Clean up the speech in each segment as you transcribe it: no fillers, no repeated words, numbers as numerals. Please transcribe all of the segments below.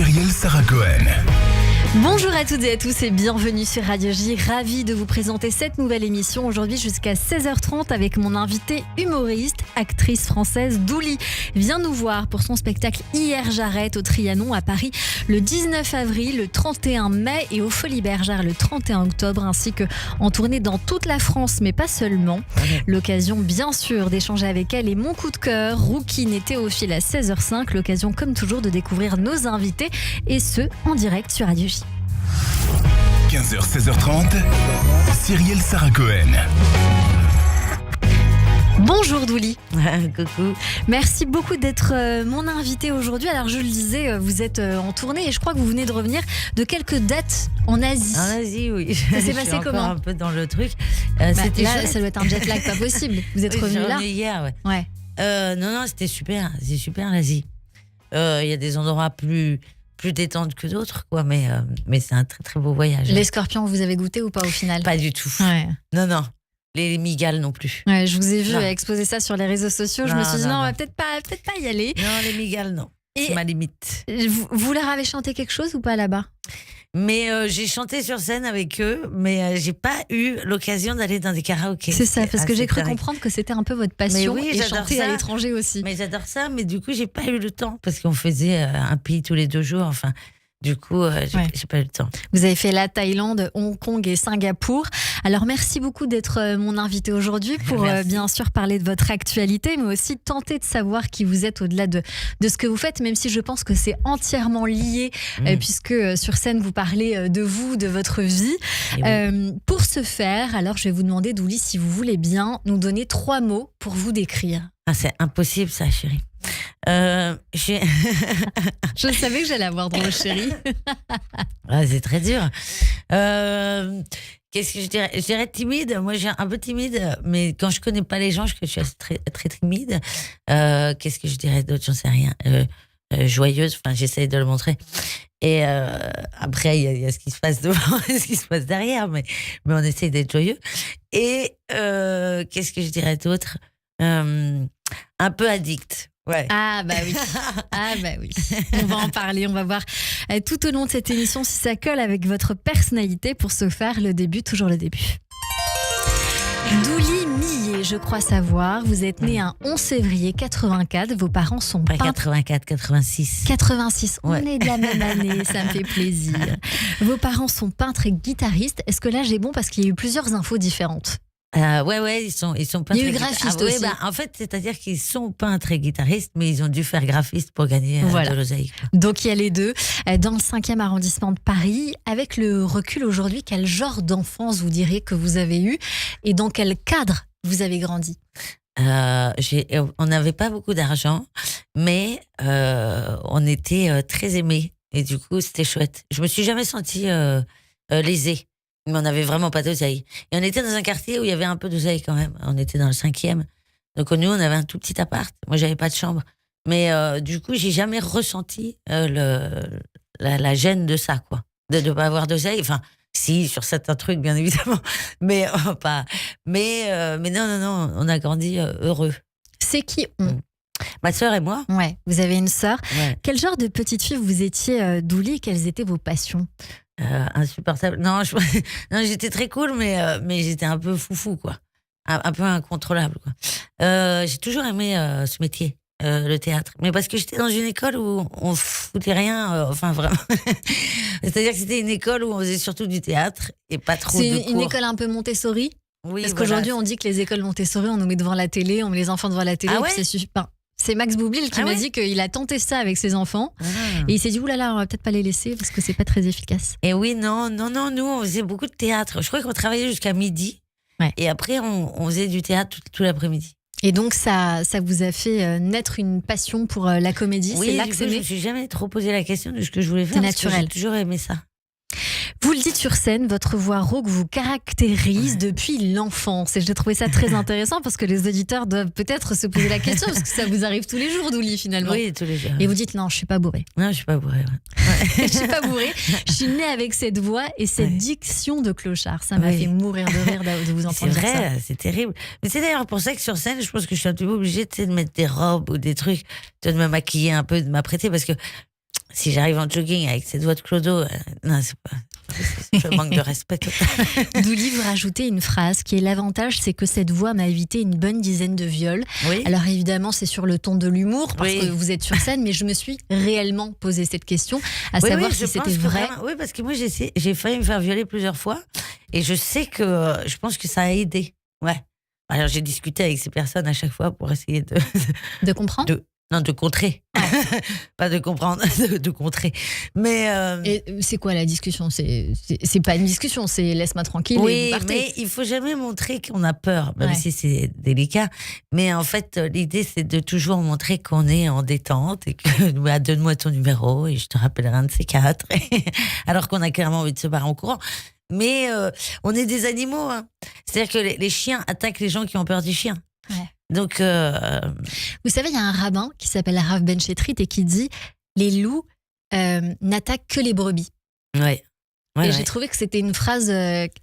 Cyrielle Sarah Cohen. Bonjour à toutes et à tous et bienvenue sur Radio J. Ravie de vous présenter cette nouvelle émission aujourd'hui jusqu'à 16h30 avec mon invitée humoriste, actrice française Douli. Vient nous voir pour son spectacle Hier j'arrête au Trianon à Paris le 19 avril, le 31 mai et au Folies Bergère le 31 octobre ainsi que en tournée dans toute la France mais pas seulement. L'occasion bien sûr d'échanger avec elle et mon coup de cœur, Rouquine et Théophile à 16h05. L'occasion comme toujours de découvrir nos invités et ce en direct sur Radio J. 15h, 16h30, Cyrielle Sarah Cohen. Bonjour Douli. Coucou. Merci beaucoup d'être mon invité aujourd'hui. Alors je le disais, vous êtes en tournée et je crois que vous venez de revenir de quelques dates en Asie. En Asie, oui. Ça s'est Je passé suis encore comment un peu dans le truc. C'était là, chouette. ça doit être un jet lag pas possible. Vous êtes Oui, revenu je suis là revenue hier, ouais. Ouais. Non, c'était super. C'est super l'Asie. Il y a des endroits plus détendus que d'autres, quoi. Mais c'est un très très beau voyage. Les scorpions, vous avez goûté ou pas au final? Pas du tout. Ouais. Non. Les migales non plus. Ouais, je vous ai vu Non. exposer ça sur les réseaux sociaux. Je me suis dit non, on va peut-être pas y aller. Non, les migales, non. Et C'est ma limite. vous leur avez chanté quelque chose ou pas là-bas? Mais j'ai chanté sur scène avec eux, mais j'ai pas eu l'occasion d'aller dans des karaokés. C'est ça, parce que j'ai cru dingue. comprendre que c'était un peu votre passion Mais oui, et j'adore chanter ça. à l'étranger aussi. Mais j'adore ça, mais du coup, j'ai pas eu le temps parce qu'on faisait un pays tous les 2 jours. Enfin, du coup, j'ai pas eu le temps. Vous avez fait la Thaïlande, Hong Kong et Singapour. Alors merci beaucoup d'être mon invité aujourd'hui pour Merci. bien sûr parler de votre actualité, mais aussi tenter de savoir qui vous êtes au-delà de ce que vous faites, même si je pense que c'est entièrement lié, puisque sur scène vous parlez de vous, de votre vie. Et oui. Pour ce faire, alors je vais vous demander, Douli, si vous voulez bien nous donner 3 mots pour vous décrire. Ah, c'est impossible, ça, chérie. Je savais que j'allais avoir drôle, chérie. Ah, c'est très dur. Qu'est-ce que je dirais? Je dirais timide. Moi, j'ai un peu timide, mais quand je connais pas les gens, je suis assez très, très timide. Qu'est-ce que je dirais d'autre? J'en sais rien. Joyeuse. Enfin, j'essaye de le montrer. Et après, il y a ce qui se passe devant et ce qui se passe derrière, mais on essaye d'être joyeux. Et qu'est-ce que je dirais d'autre? Un peu addict. Ouais. Ah bah oui, on va en parler, on va voir tout au long de cette émission si ça colle avec votre personnalité. Pour ce faire, le début, toujours le début. Douli Millet, je crois savoir, vous êtes né un 11 février 84, vos parents sont Pas peintres. 84, 86. 86, on Ouais. est de la même année, ça me fait plaisir. Vos parents sont peintres et guitaristes. Est-ce que là j'ai bon parce qu'il y a eu plusieurs infos différentes? Ouais, ils sont peintres. Il y a eu et graphiste ouais, aussi. en fait, c'est-à-dire qu'ils sont peintres et guitaristes, mais ils ont dû faire graphiste pour gagner Voilà. de l'oseille, quoi. Donc il y a les deux, dans le 5e arrondissement de Paris. Avec le recul aujourd'hui, quel genre d'enfance vous diriez que vous avez eu et dans quel cadre vous avez grandi? On n'avait pas beaucoup d'argent, mais on était très aimés. Et du coup, c'était chouette. Je me suis jamais sentie lésée. Mais on n'avait vraiment pas d'oseille. Et on était dans un quartier où il y avait un peu d'oseille quand même. On était dans le 5e. Donc nous, on avait un tout petit appart. Moi, j'avais pas de chambre. Mais du coup, j'ai jamais ressenti la gêne de ça, quoi. De ne pas avoir d'oseille. Enfin, si, sur certains trucs, bien évidemment. Mais pas. Mais non, on a grandi heureux. C'est qui on? Ma sœur et moi. Ouais, vous avez une sœur. Ouais. Quel genre de petite fille vous étiez, Douli? Quelles étaient vos passions? Insupportable. Non, non, j'étais très cool, mais j'étais un peu foufou, quoi. Un peu incontrôlable, quoi. J'ai toujours aimé ce métier, le théâtre. Mais parce que j'étais dans une école où on foutait rien, enfin vraiment. C'est-à-dire que c'était une école où on faisait surtout du théâtre et pas trop de C'est cours. une école un peu Montessori? Oui, Parce voilà. qu'aujourd'hui, on dit que les écoles Montessori, on nous met devant la télé, on met les enfants devant la télé. Ah puis ouais c'est Max Boublil qui Ah m'a ouais dit qu'il a tenté ça avec ses enfants. Ah. Et il s'est dit, oulala, on va peut-être pas les laisser parce que c'est pas très efficace. Et oui, non, nous, on faisait beaucoup de théâtre. Je crois qu'on travaillait jusqu'à midi. Ouais. Et après, on faisait du théâtre tout l'après-midi. Et donc, ça vous a fait naître une passion pour la comédie. Oui, c'est là du que coup, c'est je né. me suis jamais trop posé la question de ce que je voulais faire. C'est parce que naturel. J'ai toujours aimé ça. Vous le dites sur scène, votre voix rauque vous caractérise depuis l'enfance. Et j'ai trouvé ça très intéressant parce que les auditeurs doivent peut-être se poser la question parce que ça vous arrive tous les jours, Douli, finalement. Oui, tous les jours. Et vous dites, non, je suis pas bourrée. Non, je suis pas bourrée. Ouais. Je suis pas bourrée. Je suis née avec cette voix et cette Ouais. diction de clochard. Ça m'a Oui. fait mourir de rire de vous C'est entendre dire ça. vrai, c'est terrible. Mais c'est d'ailleurs pour ça que sur scène, je pense que je suis un petit peu obligée de mettre des robes ou des trucs, de me maquiller un peu, de m'apprêter parce que si j'arrive en jogging avec cette voix de clodo, non, c'est pas. Je manque de respect. Douli, vous rajoutez une phrase qui est l'avantage, c'est que cette voix m'a évité une bonne dizaine de viols. Oui. Alors évidemment, c'est sur le ton de l'humour, parce Oui. que vous êtes sur scène, mais je me suis réellement posé cette question, à savoir si je c'était pense que vrai. vraiment- oui, parce que moi, j'ai failli me faire violer plusieurs fois. Et je sais que je pense que ça a aidé. Ouais. Alors, j'ai discuté avec ces personnes à chaque fois pour essayer De comprendre. de contrer. Pas de comprendre, de contrer. Mais. Et c'est quoi la discussion? C'est pas une discussion, c'est laisse-moi tranquille et vous Oui, partez. mais il faut jamais montrer qu'on a peur, même Ouais. si c'est délicat. Mais en fait, l'idée, c'est de toujours montrer qu'on est en détente et que donne-moi ton numéro et je te rappellerai un de ces quatre. Alors qu'on a clairement envie de se barrer en courant. Mais on est des animaux. Hein. C'est-à-dire que les chiens attaquent les gens qui ont peur du chien. Ouais. Donc, Vous savez, il y a un rabbin qui s'appelle Rav Ben Chetrit et qui dit les loups n'attaquent que les brebis. ouais. Et Ouais, j'ai ouais. trouvé que c'était une phrase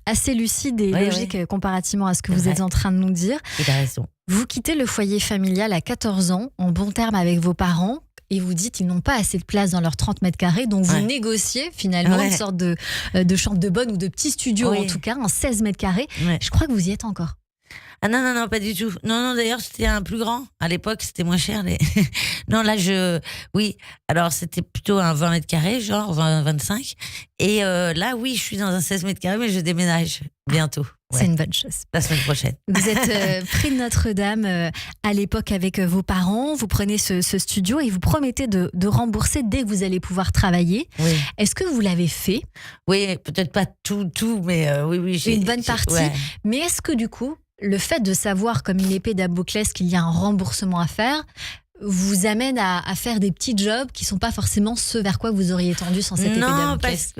assez lucide et Ouais, logique comparativement à ce que C'est vous vrai. êtes en train de nous dire. Il a raison. Vous quittez le foyer familial à 14 ans, en bon terme avec vos parents, et vous dites qu'ils n'ont pas assez de place dans leurs 30 mètres carrés, donc vous Ouais. négociez finalement Ouais. une sorte de chambre de bonne ou de petit studio, Oui. en tout cas, un 16 mètres carrés. Ouais. Je crois que vous y êtes encore. Ah non, pas du tout. Non, d'ailleurs, c'était un plus grand. À l'époque, c'était moins cher. Non, là, oui. Alors, c'était plutôt un 20 mètres carrés, genre 25. Et là, oui, je suis dans un 16 mètres carrés, mais je déménage bientôt. Ouais, C'est une bonne chose. la semaine prochaine. Vous êtes près de Notre-Dame à l'époque avec vos parents, vous prenez ce studio et vous promettez de rembourser dès que vous allez pouvoir travailler. Oui, Est-ce que vous l'avez fait? oui, peut-être pas tout, mais oui. Une bonne partie. Ouais. Mais est-ce que du coup, le fait de savoir comme une épée Damoclès qu'il y a un remboursement à faire vous amène à faire des petits jobs qui sont pas forcément ceux vers quoi vous auriez tendu sans cette épée Non, Damoclès?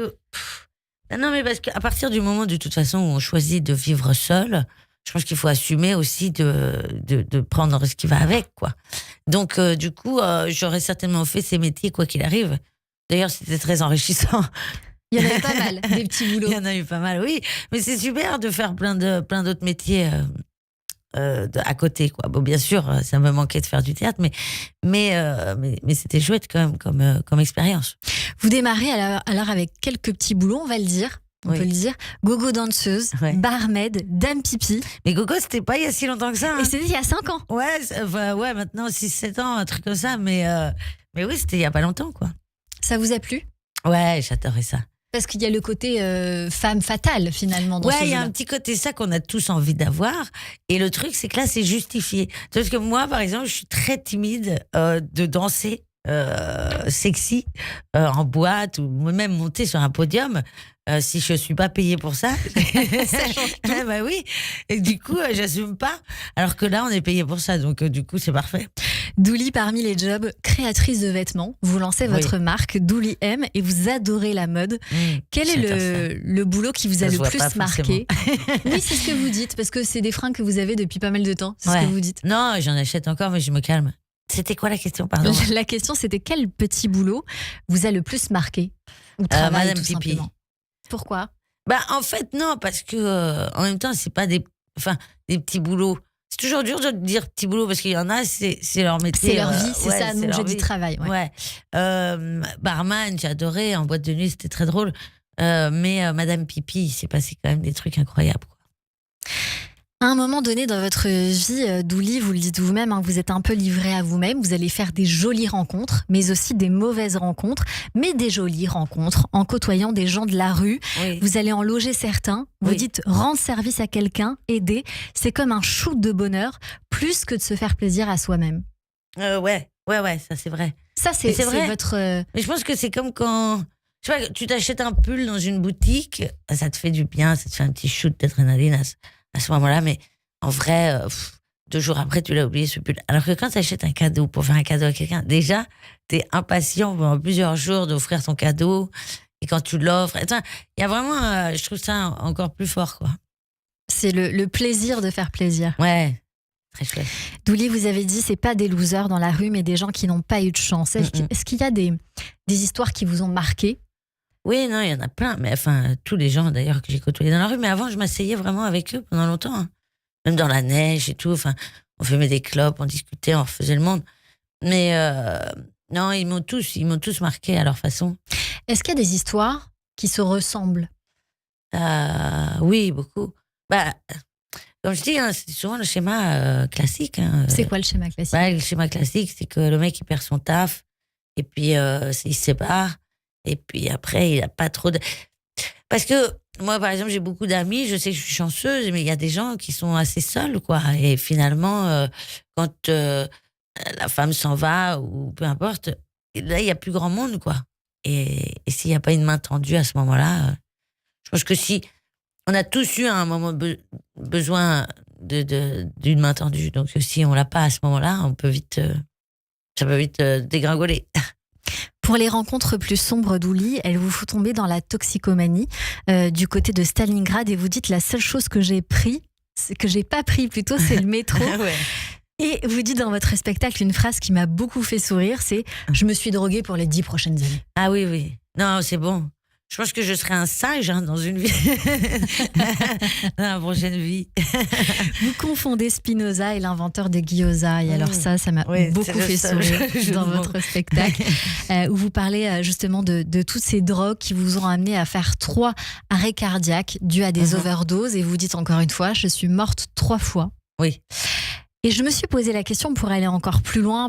mais parce qu'à partir du moment, de toute façon, où on choisit de vivre seul, je pense qu'il faut assumer aussi de prendre ce qui va avec, quoi. Donc, du coup, j'aurais certainement fait ces métiers, quoi qu'il arrive. D'ailleurs, c'était très enrichissant. Il y en avait pas mal, des petits boulots. Il y en a eu pas mal, oui. Mais c'est super de faire plein d'autres métiers à côté, quoi. Bon, bien sûr, ça me manquait de faire du théâtre, mais c'était chouette quand même comme expérience. Vous démarrez alors avec quelques petits boulots, on va le dire. On Oui. peut le dire. Gogo danseuse, Ouais. barmaid, dame pipi. Mais Gogo, c'était pas il y a si longtemps que ça. Hein. Et c'était il y a 5 ans. Ouais, ouais, maintenant 6-7 ans, un truc comme ça, mais oui, c'était il y a pas longtemps, quoi. Ça vous a plu? Ouais, j'adorais ça. Parce qu'il y a le côté femme fatale finalement dans ce Ouais, il y a jeu-là. un petit côté ça qu'on a tous envie d'avoir. Et le truc, c'est que là, c'est justifié. Parce que moi, par exemple, je suis très timide de danser sexy en boîte ou même monter sur un podium. Si je suis pas payée pour ça, Ça change tout. bah oui. Et du coup, j'assume pas. Alors que là, on est payé pour ça, donc du coup, c'est parfait. Douli, parmi les jobs, créatrice de vêtements, vous lancez votre marque Douli M et vous adorez la mode. Quel est J'adore ça. le boulot qui vous a Ça se le voit plus pas marqué? Oui, c'est ce que vous dites, parce que c'est des fringues que vous avez depuis pas mal de temps. C'est ce Ouais. que vous dites. Non, j'en achète encore, mais je me calme. C'était quoi la question, pardon? La question, c'était quel petit boulot vous a le plus marqué? Ou travail, Madame tout Pipi. simplement. Pourquoi? Bah, en fait, non, parce que en même temps, c'est pas des petits boulots. C'est toujours dur de dire petits boulots parce qu'il y en a, c'est leur métier. C'est leur vie, c'est ouais, ça, donc leur je dis vie. travail. Ouais. Ouais. Barman, j'ai adoré. En boîte de nuit, c'était très drôle. Mais Madame Pipi, il s'est passé quand même des trucs incroyables, quoi. À un moment donné dans votre vie, Douli, vous le dites vous-même, hein, vous êtes un peu livré à vous-même. Vous allez faire des jolies rencontres, mais aussi des mauvaises rencontres, mais des jolies rencontres en côtoyant des gens de la rue. Oui. Vous allez en loger certains. Vous Oui. dites rendre service à quelqu'un, aider, c'est comme un shoot de bonheur, plus que de se faire plaisir à soi-même. Ouais, ça c'est vrai. Ça, c'est Mais c'est vrai. votre. Mais je pense que c'est comme quand je sais pas, tu t'achètes un pull dans une boutique, ça te fait du bien, ça te fait un petit shoot d'adrénaline à ce moment-là, mais en vrai, 2 jours après, tu l'as oublié ce pull. Alors que quand tu achètes un cadeau pour faire un cadeau à quelqu'un, déjà, t'es impatient pendant plusieurs jours d'offrir ton cadeau, et quand tu l'offres, il y a vraiment, je trouve ça encore plus fort, quoi. C'est le plaisir de faire plaisir. Ouais, très chouette. Douli, vous avez dit, c'est pas des losers dans la rue, mais des gens qui n'ont pas eu de chance. Est-ce qu'il y a des histoires qui vous ont marqué? Oui, non, il y en a plein. Mais enfin, tous les gens d'ailleurs que j'ai côtoyés dans la rue. Mais avant, je m'asseyais vraiment avec eux pendant longtemps. Hein. Même dans la neige et tout. Enfin, on fumait des clopes, on discutait, on refaisait le monde. Mais Non, ils m'ont tous marqué à leur façon. Est-ce qu'il y a des histoires qui se ressemblent? Oui, beaucoup. Bah, comme je dis, hein, c'est souvent le schéma classique. Hein. C'est quoi le schéma classique? Le schéma classique, c'est que le mec, il perd son taf, et puis il se sépare, et puis après, il n'a pas trop de... Parce que moi, par exemple, j'ai beaucoup d'amis, je sais que je suis chanceuse, mais il y a des gens qui sont assez seuls, quoi. Et finalement, quand la femme s'en va, ou peu importe, là, il n'y a plus grand monde, quoi. Et s'il n'y a pas une main tendue à ce moment-là, je pense que si on a tous eu à un moment besoin d'une main tendue, donc si on l'a pas à ce moment-là, ça peut vite dégringoler. Pour les rencontres plus sombres d'Ouli, elle vous faut tomber dans la toxicomanie du côté de Stalingrad et vous dites la seule chose que j'ai pas pris plutôt, c'est le métro. Ouais. Et vous dites dans votre spectacle une phrase qui m'a beaucoup fait sourire, c'est « Je me suis droguée pour les 10 prochaines années ». Ah oui, oui. Non, c'est bon. Je pense que je serai un sage dans une vie. Dans la prochaine vie. Vous confondez Spinoza et l'inventeur des gyoza. Et alors ça m'a beaucoup fait sourire dans votre spectacle. Où vous parlez justement de toutes ces drogues qui vous ont amené à faire 3 arrêts cardiaques dus à des overdoses. Et vous dites encore une fois, je suis morte 3 fois. Oui. Et je me suis posé la question pour aller encore plus loin,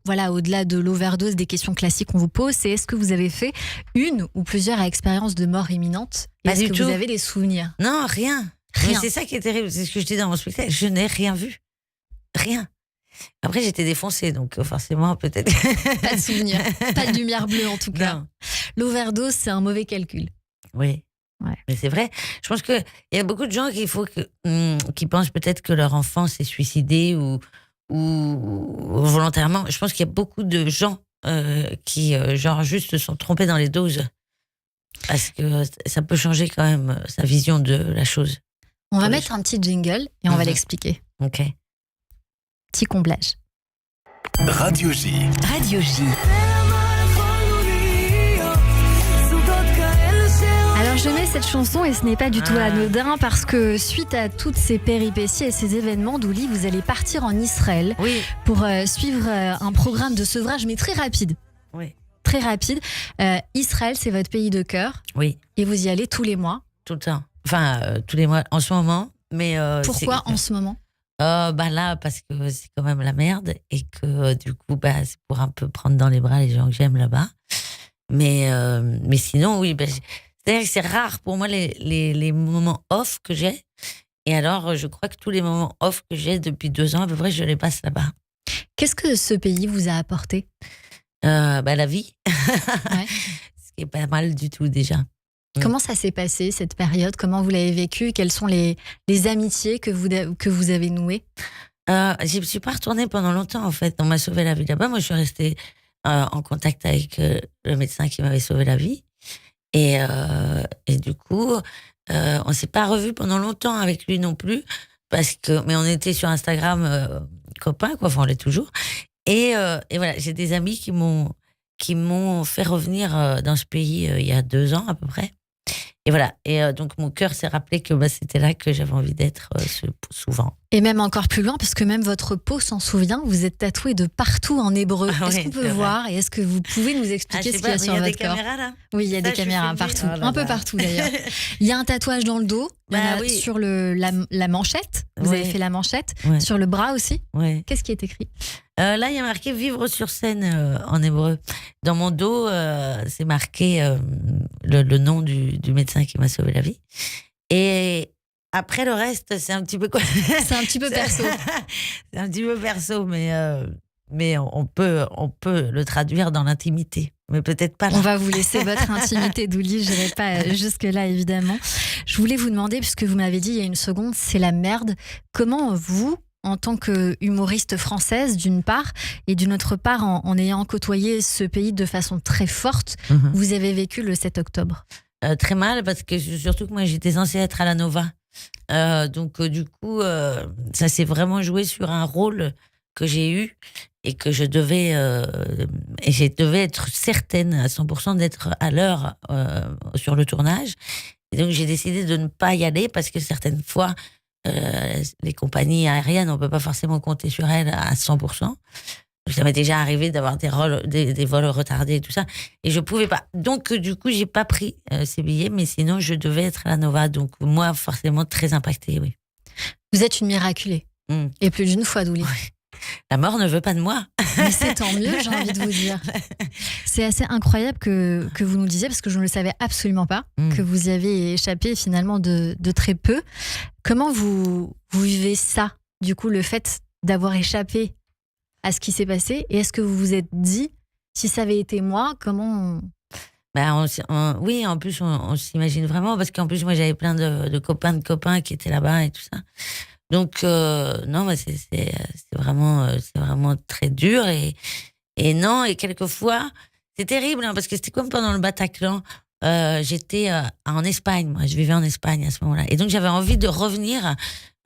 voilà, au-delà de l'overdose, des questions classiques qu'on vous pose, c'est est-ce que vous avez fait une ou plusieurs expériences de mort imminente? Pas du tout. Vous avez des souvenirs? Non, rien. Mais c'est ça qui est terrible, c'est ce que je dis dans mon spectacle, je n'ai rien vu. Rien. Après, j'étais défoncée, donc forcément, peut-être... Pas de souvenirs, pas de lumière bleue en tout cas. Non. L'overdose, c'est un mauvais calcul. Oui. Ouais. Mais c'est vrai. Je pense qu'il y a beaucoup de gens qui pensent peut-être que leur enfant s'est suicidé ou volontairement. Je pense qu'il y a beaucoup de gens qui, genre, juste se sont trompés dans les doses. Parce que ça peut changer quand même sa vision de la chose. On va mettre un petit jingle et on va l'expliquer. Ok. Petit comblage. Radio J. Radio J. Alors je mets cette chanson et ce n'est pas du tout anodin parce que suite à toutes ces péripéties et ces événements, Douli, vous allez partir en Israël pour suivre un programme de sevrage mais très rapide. Oui. Très rapide. Israël, c'est votre pays de cœur. Oui. Et vous y allez tous les mois. Tout le temps. Enfin, tous les mois en ce moment. Mais pourquoi en ce moment? Là, parce que c'est quand même la merde et que du coup, c'est pour un peu prendre dans les bras les gens que j'aime là-bas. Mais sinon, oui, c'est-à-dire que c'est rare pour moi les moments off que j'ai. Et alors, je crois que tous les moments off que j'ai depuis 2 ans, à peu près, je les passe là-bas. Qu'est-ce que ce pays vous a apporté? La vie. Ouais. Ce qui est pas mal du tout déjà. Comment ça s'est passé, cette période? Comment vous l'avez vécu? Quelles sont les amitiés que vous avez nouées? Je ne suis pas retournée pendant longtemps, en fait. On m'a sauvé la vie là-bas. Moi, je suis restée en contact avec le médecin qui m'avait sauvé la vie. Et du coup, on ne s'est pas revus pendant longtemps avec lui non plus. Mais on était sur Instagram copains, quoi. Enfin, on l'est toujours. Et voilà, j'ai des amis qui m'ont fait revenir dans ce pays il y a 2 ans à peu près. Et voilà. Et donc mon cœur s'est rappelé que c'était là que j'avais envie d'être souvent. Et même encore plus loin, parce que même votre peau s'en souvient, vous êtes tatoué de partout en hébreu. Est-ce qu'on peut voir et est-ce que vous pouvez nous expliquer ce qu'il y a sur votre corps? Il y a des caméras là? Oui, il y a des caméras partout, un peu partout d'ailleurs. Il y a un tatouage dans le dos, sur la manchette. Vous avez fait la manchette, sur le bras aussi. Qu'est-ce qui est écrit? Là, il y a marqué vivre sur scène en hébreu. Dans mon dos, c'est marqué le nom du médecin qui m'a sauvé la vie. Et après, le reste, c'est un petit peu quoi? C'est un petit peu perso. C'est un petit peu perso, mais on peut le traduire dans l'intimité. Mais peut-être pas là. On va vous laisser votre intimité, Douli. Je n'irai pas jusque-là, évidemment. Je voulais vous demander, puisque vous m'avez dit il y a une seconde, c'est la merde. Comment vous, en tant que humoriste française, d'une part, et d'une autre part, en ayant côtoyé ce pays de façon très forte, vous avez vécu le 7 octobre? Très mal, parce que surtout que moi, j'étais censée être à la Nova. Donc, du coup, ça s'est vraiment joué sur un rôle que j'ai eu et que je devais être certaine à 100% d'être à l'heure sur le tournage. Et donc, j'ai décidé de ne pas y aller parce que certaines fois, les compagnies aériennes, on ne peut pas forcément compter sur elles à 100%. Ça m'est déjà arrivé d'avoir des vols retardés et tout ça. Et je pouvais pas. Donc, du coup, j'ai pas pris ces billets, mais sinon, je devais être à la Nova. Donc, moi, forcément, très impactée, oui. Vous êtes une miraculée. Et plus d'une fois, Douli. Ouais. La mort ne veut pas de moi. Mais c'est tant mieux, j'ai envie de vous dire. C'est assez incroyable que vous nous disiez, parce que je ne le savais absolument pas, que vous y avez échappé finalement de très peu. Comment vous vivez ça, du coup, le fait d'avoir échappé à ce qui s'est passé? Et est-ce que vous vous êtes dit, si ça avait été moi, comment... Oui, en plus, on s'imagine vraiment, parce qu'en plus, moi, j'avais plein de copains qui étaient là-bas et tout ça. Donc, non, mais c'est vraiment très dur. Et non, et quelquefois, c'est terrible, hein, parce que c'était comme pendant le Bataclan. J'étais en Espagne, moi, je vivais en Espagne à ce moment-là. Et donc, j'avais envie de revenir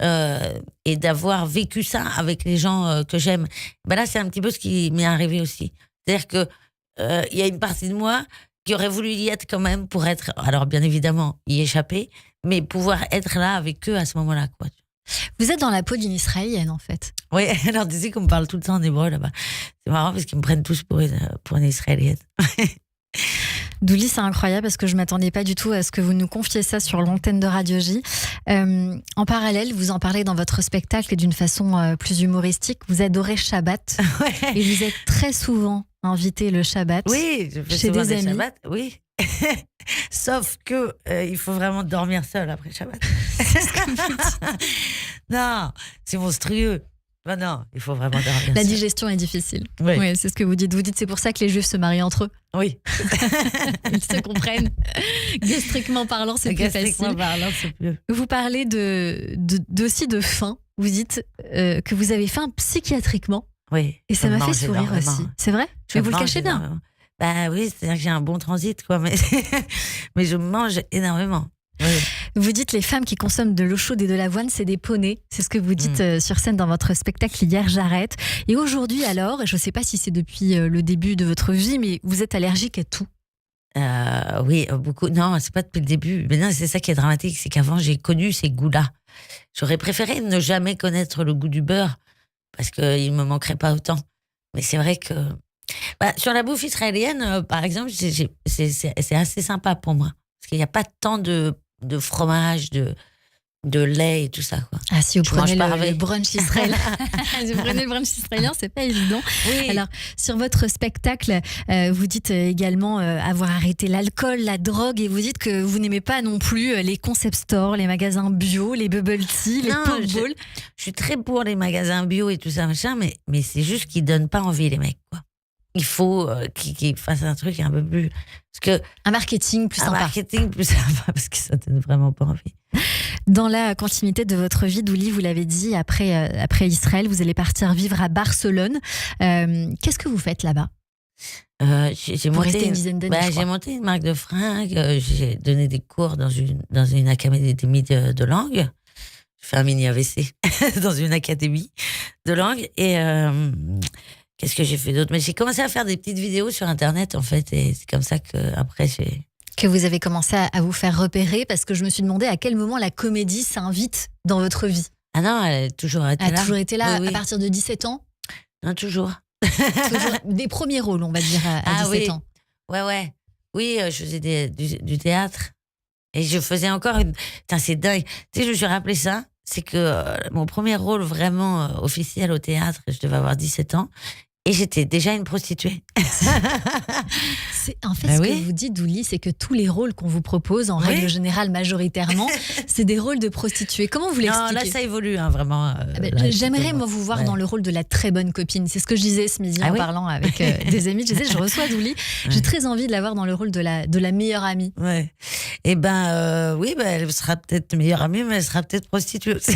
et d'avoir vécu ça avec les gens que j'aime. Ben là, c'est un petit peu ce qui m'est arrivé aussi. C'est-à-dire que il y a une partie de moi qui aurait voulu y être quand même pour être, alors bien évidemment, y échapper, mais pouvoir être là avec eux à ce moment-là, quoi. Vous êtes dans la peau d'une Israélienne, en fait. Oui, alors tu sais qu'on me parle tout le temps en hébreu là-bas. C'est marrant parce qu'ils me prennent tous pour une Israélienne. Douli, c'est incroyable parce que je ne m'attendais pas du tout à ce que vous nous confiez ça sur l'antenne de Radio J. En parallèle, vous en parlez dans votre spectacle et d'une façon plus humoristique. Vous adorez Shabbat et vous êtes très souvent invité le Shabbat. Oui, je fais chez souvent des amis. Shabbat, oui. Sauf que il faut vraiment dormir seul après Shabbat. Non, c'est monstrueux. Non, il faut vraiment dormir La seul. digestion est difficile. Oui. Oui, c'est ce que vous dites. Vous dites c'est pour ça que les Juifs se marient entre eux. Oui. Ils se comprennent. Gastriquement parlant, c'est plus facile. Parlant, c'est mieux. Vous parlez aussi de faim. Vous dites que vous avez faim psychiatriquement. Oui. Et ça je m'a fait mange sourire énormément. aussi. C'est vrai? Mais vous le mange cachez bien. énormément. Bah oui, c'est-à-dire que j'ai un bon transit, quoi. Mais je mange énormément. Oui. Vous dites les femmes qui consomment de l'eau chaude et de l'avoine, c'est des poneys. C'est ce que vous dites sur scène dans votre spectacle Hier j'arrête. Et aujourd'hui alors, je ne sais pas si c'est depuis le début de votre vie, mais vous êtes allergique à tout. Oui, beaucoup. Non, c'est pas depuis le début. Mais non, c'est ça qui est dramatique, c'est qu'avant j'ai connu ces goûts-là. J'aurais préféré ne jamais connaître le goût du beurre parce qu'il me manquerait pas autant. Mais c'est vrai que sur la bouffe israélienne, par exemple, c'est assez sympa pour moi parce qu'il n'y a pas tant de fromage, de lait et tout ça, quoi. Ah, si vous prenez le brunch israélien, si vous prenez le brunch israélien, c'est pas évident. Oui. Alors, sur votre spectacle, vous dites également avoir arrêté l'alcool, la drogue, et vous dites que vous n'aimez pas non plus les concept stores, les magasins bio, les bubble tea, les pokeballs. Je suis très pour les magasins bio et tout ça, machin, mais c'est juste qu'ils donnent pas envie, les mecs, quoi. Il faut qu'ils fassent un truc un peu plus... Un marketing plus sympa. Un marketing plus sympa, parce que ça donne vraiment pas envie. Dans la continuité de votre vie, Douli, vous l'avez dit, après Israël, vous allez partir vivre à Barcelone. Qu'est-ce que vous faites là-bas? J'ai monté une marque de fringues, j'ai donné des cours dans une académie de langue. J'ai fait un mini AVC dans une académie de langue. Et qu'est-ce que j'ai fait d'autre? Mais j'ai commencé à faire des petites vidéos sur Internet, en fait. Et c'est comme ça qu'après, que vous avez commencé à vous faire repérer, parce que je me suis demandé à quel moment la comédie s'invite dans votre vie. Ah non, elle a toujours été là. Elle a toujours été là, oui. À partir de 17 ans? Non, toujours. Toujours des premiers rôles, on va dire, à 17 ans. Ouais. Oui, je faisais du théâtre. Et je faisais encore une... Putain, c'est dingue. Tu sais, je me suis rappelé ça. C'est que mon premier rôle vraiment officiel au théâtre, je devais avoir 17 ans. Et j'étais déjà une prostituée. En fait, ce que vous dites, Douli, c'est que tous les rôles qu'on vous propose, en règle générale, majoritairement, c'est des rôles de prostituées. Comment vous l'expliquez? Non, là, ça évolue, hein, vraiment. J'aimerais, moi, vous voir dans le rôle de la très bonne copine. C'est ce que je disais ce midi en parlant avec des amis. Je disais, je reçois Douli. J'ai très envie de la voir dans le rôle de la meilleure amie. Ouais. Et elle sera peut-être meilleure amie, mais elle sera peut-être prostituée aussi.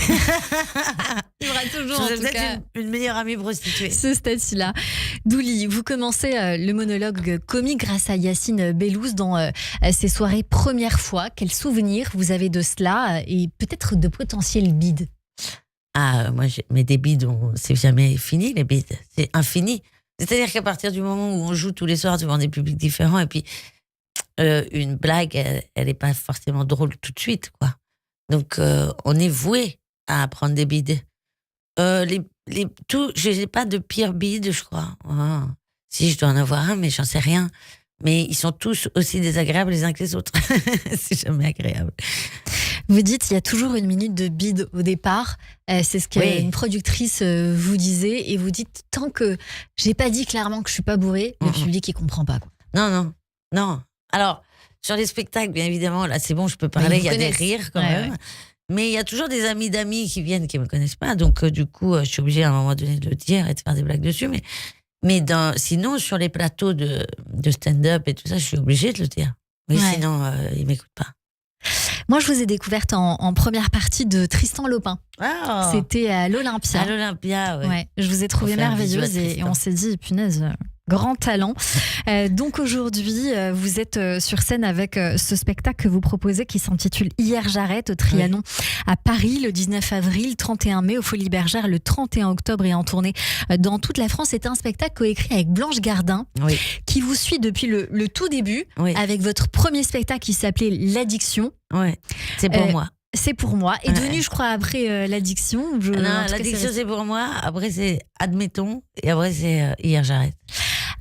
Il y aura toujours, en tout cas, une meilleure amie prostituée. Ce statut-là. Douli, vous commencez le monologue comique grâce à Yacine Bellouz dans ses soirées première fois. Quel souvenir vous avez de cela et peut-être de potentiels bides? Moi, mais des bides, c'est jamais fini, les bides. C'est infini. C'est-à-dire qu'à partir du moment où on joue tous les soirs devant des publics différents, et puis une blague, elle n'est pas forcément drôle tout de suite, quoi. Donc, on est voué à prendre des bides. Je n'ai pas de pire bide, je crois. Ah. Si, je dois en avoir un, mais j'en sais rien. Mais ils sont tous aussi désagréables les uns que les autres. C'est jamais agréable. Vous dites il y a toujours une minute de bide au départ. C'est ce qu'une productrice vous disait. Et vous dites, tant que j'ai pas dit clairement que je suis pas bourrée, le public il comprend pas. Quoi. Non. Alors, sur les spectacles, bien évidemment, là c'est bon, je peux parler, il y a des rires quand même. Ouais. Mais il y a toujours des amis d'amis qui viennent, qui me connaissent pas. Donc du coup, je suis obligée à un moment donné de le dire et de faire des blagues dessus. Mais sinon, sur les plateaux de stand-up et tout ça, je suis obligée de le dire. Oui, sinon, ils m'écoutent pas. Moi, je vous ai découverte en première partie de Tristan Lopin. Oh. C'était à l'Olympia. À l'Olympia, oui. Ouais, je vous ai trouvée merveilleuse et on s'est dit, punaise, grand talent. Donc aujourd'hui, vous êtes sur scène avec ce spectacle que vous proposez qui s'intitule Hier j'arrête au Trianon à Paris le 19 avril, 31 mai au Folies Bergère le 31 octobre et en tournée dans toute la France. C'est un spectacle coécrit avec Blanche Gardin qui vous suit depuis le tout début avec votre premier spectacle qui s'appelait L'Addiction. Ouais, c'est pour moi. C'est pour moi. Et devenu, je crois, après l'addiction. Non, l'addiction, c'est pour moi. Après, c'est admettons. Et après, c'est Hier j'arrête.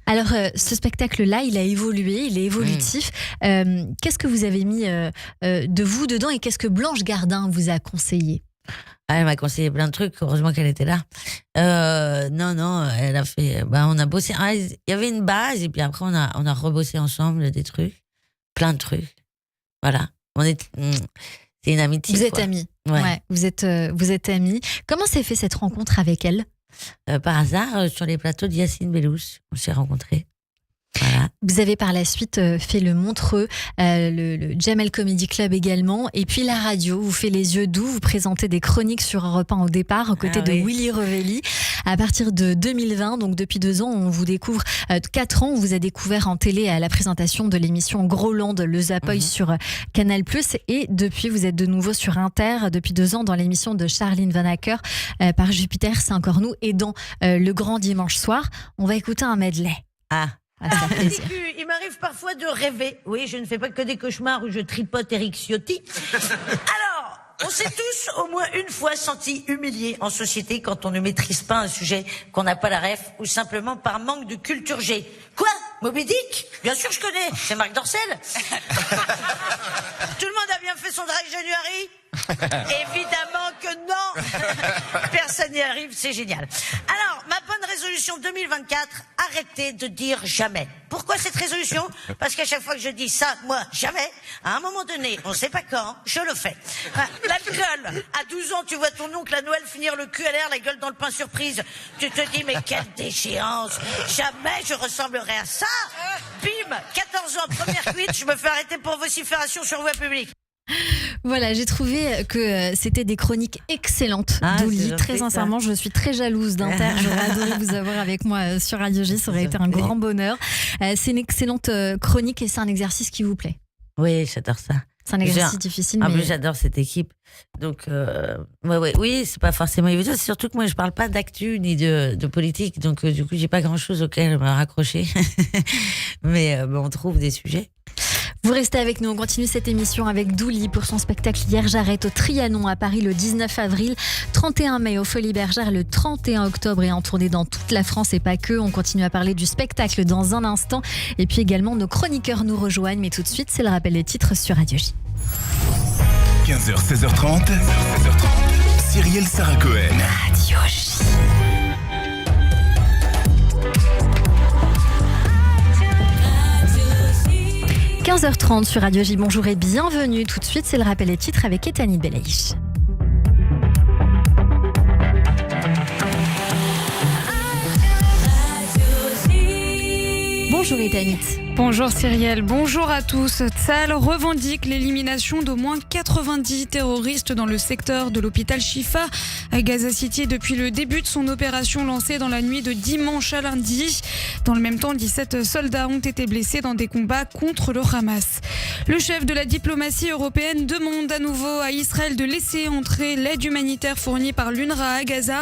Alors, ce spectacle-là, il a évolué, il est évolutif. Qu'est-ce que vous avez mis de vous dedans et qu'est-ce que Blanche Gardin vous a conseillé ? Elle m'a conseillé plein de trucs. Heureusement qu'elle était là. Non, elle a fait. On a bossé. Il y avait une base et puis après, on a rebossé ensemble des trucs. Plein de trucs. Voilà. C'est une amitié. Vous êtes amis. Ouais. Vous êtes amis. Comment s'est fait cette rencontre avec elle ? Par hasard, sur les plateaux de Yacine Bellous, on s'est rencontrés. Voilà. Vous avez par la suite fait le Montreux, le Jamel Comedy Club également, et puis la radio. Vous faites Les Yeux Doux, vous présentez des chroniques sur Europe 1 au départ, aux côtés de Willy Revelli. À partir de 2020, donc depuis 2 ans, on vous découvre. 4 ans, on vous a découvert en télé à la présentation de l'émission Groland, le Zapoy sur Canal+. Et depuis, vous êtes de nouveau sur Inter, depuis 2 ans, dans l'émission de Charline Van Acker, par Jupiter, c'est encore nous, et dans Le Grand Dimanche Soir. On va écouter un medley. Il m'arrive parfois de rêver. Oui, je ne fais pas que des cauchemars où je tripote Éric Ciotti. Alors, on s'est tous au moins une fois sentis humiliés en société quand on ne maîtrise pas un sujet, qu'on n'a pas la ref, ou simplement par manque de culture G. Quoi ? Moby Dick ? Bien sûr je connais, c'est Marc Dorcel. Tout le monde a bien fait son dry January ? Évidemment que non. Personne n'y arrive, c'est génial. Alors, ma bonne résolution 2024, arrêtez de dire jamais. Pourquoi cette résolution ? Parce qu'à chaque fois que je dis ça, moi, jamais, à un moment donné, on sait pas quand, je le fais. L'alcool. À 12 ans, tu vois ton oncle à Noël finir le cul à l'air, la gueule dans le pain surprise. Tu te dis, mais quelle déchéance. Jamais je ressemblerai à ça. Bim, 14 ans, première cuite, je me fais arrêter pour vocifération sur voie publique. Voilà, j'ai trouvé que c'était des chroniques excellentes d'Ouli. Très sincèrement, je suis très jalouse d'Inter. J'aurais adoré vous avoir avec moi sur Radio J. Ça aurait été un grand bonheur. C'est une excellente chronique et c'est un exercice qui vous plaît. Oui, j'adore ça. C'est un exercice difficile. En plus, j'adore cette équipe. Donc, oui, c'est pas forcément évident. C'est surtout que moi, je parle pas d'actu ni de politique. Donc, du coup, j'ai pas grand-chose auquel me raccrocher. Mais on trouve des sujets. Vous restez avec nous, on continue cette émission avec Douli pour son spectacle Hier j'arrête au Trianon à Paris le 19 avril, 31 mai au Folies Bergère le 31 octobre et en tournée dans toute la France et pas que. On continue à parler du spectacle dans un instant et puis également nos chroniqueurs nous rejoignent, mais tout de suite c'est le rappel des titres sur Radio J. 15h, 16h30, Cyrielle Sarah Cohen. Radio J. 15h30 sur Radio J. Bonjour et bienvenue. Tout de suite, c'est le rappel des titres avec Etani Belaïch. Bonjour Ethanit. Bonjour Cyrielle, bonjour à tous. Tsahal revendique l'élimination d'au moins 90 terroristes dans le secteur de l'hôpital Shifa à Gaza City depuis le début de son opération lancée dans la nuit de dimanche à lundi. Dans le même temps, 17 soldats ont été blessés dans des combats contre le Hamas. Le chef de la diplomatie européenne demande à nouveau à Israël de laisser entrer l'aide humanitaire fournie par l'UNRWA à Gaza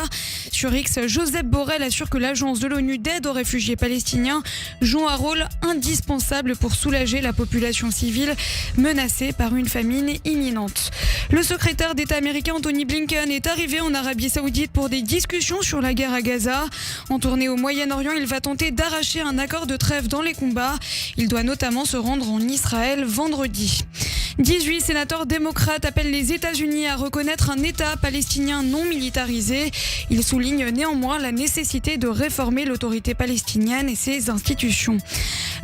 sur X, Joseph Borrell assure que l'agence de l'ONU d'aide aux réfugiés palestiniens joue un rôle indispensable pour soulager la population civile menacée par une famine imminente. Le secrétaire d'État américain Anthony Blinken est arrivé en Arabie Saoudite pour des discussions sur la guerre à Gaza. En tournée au Moyen-Orient, il va tenter d'arracher un accord de trêve dans les combats. Il doit notamment se rendre en Israël vendredi. 18 sénateurs démocrates appellent les États-Unis à reconnaître un État palestinien non militarisé. Ils soulignent néanmoins la nécessité de réformer l'autorité palestinienne et ses institutions.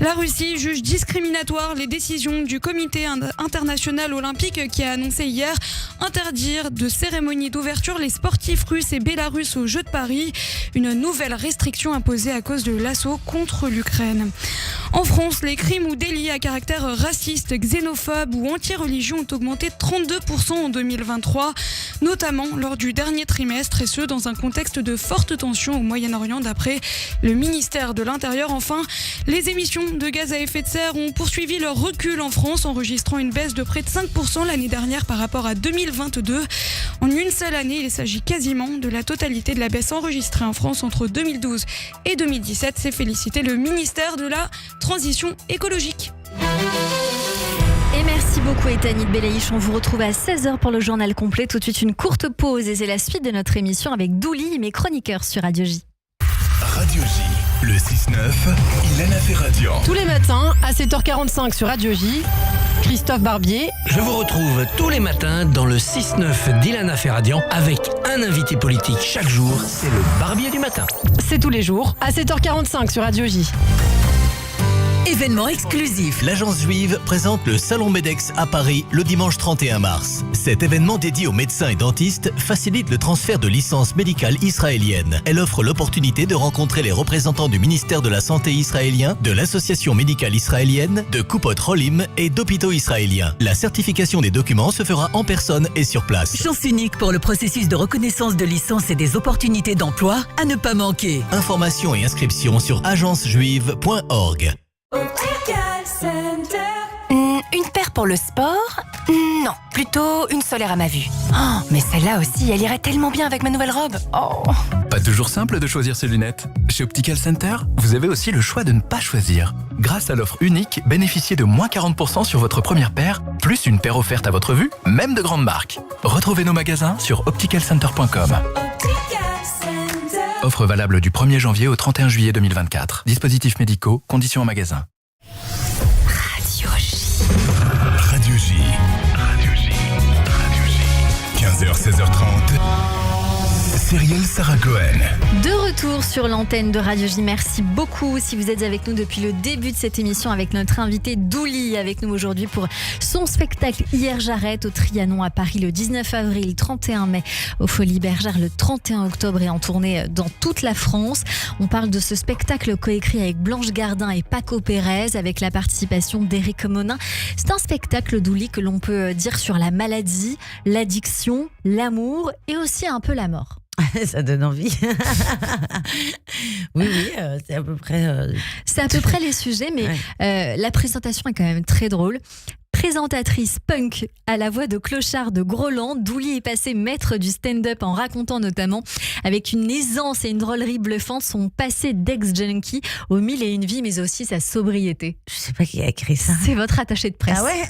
La Russie juge discriminatoire les décisions du Comité international olympique qui a annoncé hier interdire de cérémonie d'ouverture les sportifs russes et bélarusses aux Jeux de Paris. Une nouvelle restriction imposée à cause de l'assaut contre l'Ukraine. En France, les crimes ou délits à caractère raciste, xénophobe ou anti-religion ont augmenté de 32% en 2023, notamment lors du dernier trimestre, et ce dans un contexte de forte tension au Moyen-Orient d'après le ministère de l'Intérieur. Enfin, les émissions de gaz à effet de serre ont poursuivi leur recul en France, enregistrant une baisse de près de 5% l'année dernière par rapport à 2022. En une seule année, il s'agit quasiment de la totalité de la baisse enregistrée en France entre 2012 et 2017. C'est félicité le ministère de la Transition écologique. Et merci beaucoup Ethanit Belaïch. On vous retrouve à 16h pour le journal complet. Tout de suite une courte pause et c'est la suite de notre émission avec Douli et mes chroniqueurs sur Radio J. Radio J, le 6-9, Ilana Ferradian. Tous les matins à 7h45 sur Radio J, Christophe Barbier. Je vous retrouve tous les matins dans le 6-9 d'Ilana Ferradian avec un invité politique chaque jour. C'est le Barbier du matin. C'est tous les jours à 7h45 sur Radio J. Événement exclusif. L'agence juive présente le Salon Medex à Paris le dimanche 31 mars. Cet événement dédié aux médecins et dentistes facilite le transfert de licences médicales israéliennes. Elle offre l'opportunité de rencontrer les représentants du ministère de la Santé israélien, de l'Association médicale israélienne, de Kupot Cholim et d'hôpitaux israéliens. La certification des documents se fera en personne et sur place. Chance unique pour le processus de reconnaissance de licence et des opportunités d'emploi à ne pas manquer. Informations et inscriptions sur agencejuive.org. Une paire pour le sport? Non, plutôt une solaire à ma vue. Oh, mais celle-là aussi, elle irait tellement bien avec ma nouvelle robe. Oh. Pas toujours simple de choisir ses lunettes. Chez Optical Center, vous avez aussi le choix de ne pas choisir. Grâce à l'offre unique, bénéficiez de moins 40% sur votre première paire, plus une paire offerte à votre vue, même de grandes marques. Retrouvez nos magasins sur opticalcenter.com. Offre valable du 1er janvier au 31 juillet 2024. Dispositifs médicaux, conditions en magasin. Radio J. Radio J. Radio J. Radio J. 15h, 16h30. Cyrielle Sarah Cohen. De retour sur l'antenne de Radio J. Merci beaucoup si vous êtes avec nous depuis le début de cette émission avec notre invité Douli avec nous aujourd'hui pour son spectacle Hier j'arrête au Trianon à Paris le 19 avril, 31 mai au Folies Bergère le 31 octobre et en tournée dans toute la France. On parle de ce spectacle coécrit avec Blanche Gardin et Paco Pérez avec la participation d'Éric Monin. C'est un spectacle Douli que l'on peut dire sur la maladie, l'addiction, l'amour et aussi un peu la mort. Ça donne envie. Oui, c'est à peu près... C'est à peu près les sujets, mais ouais. La présentation est quand même très drôle. Présentatrice punk à la voix de clochard de Groland, Douli est passé maître du stand-up en racontant notamment avec une aisance et une drôlerie bluffante son passé d'ex-junkie aux mille et une vies, mais aussi sa sobriété. Je sais pas qui a écrit ça. C'est votre attaché de presse. Ah ouais.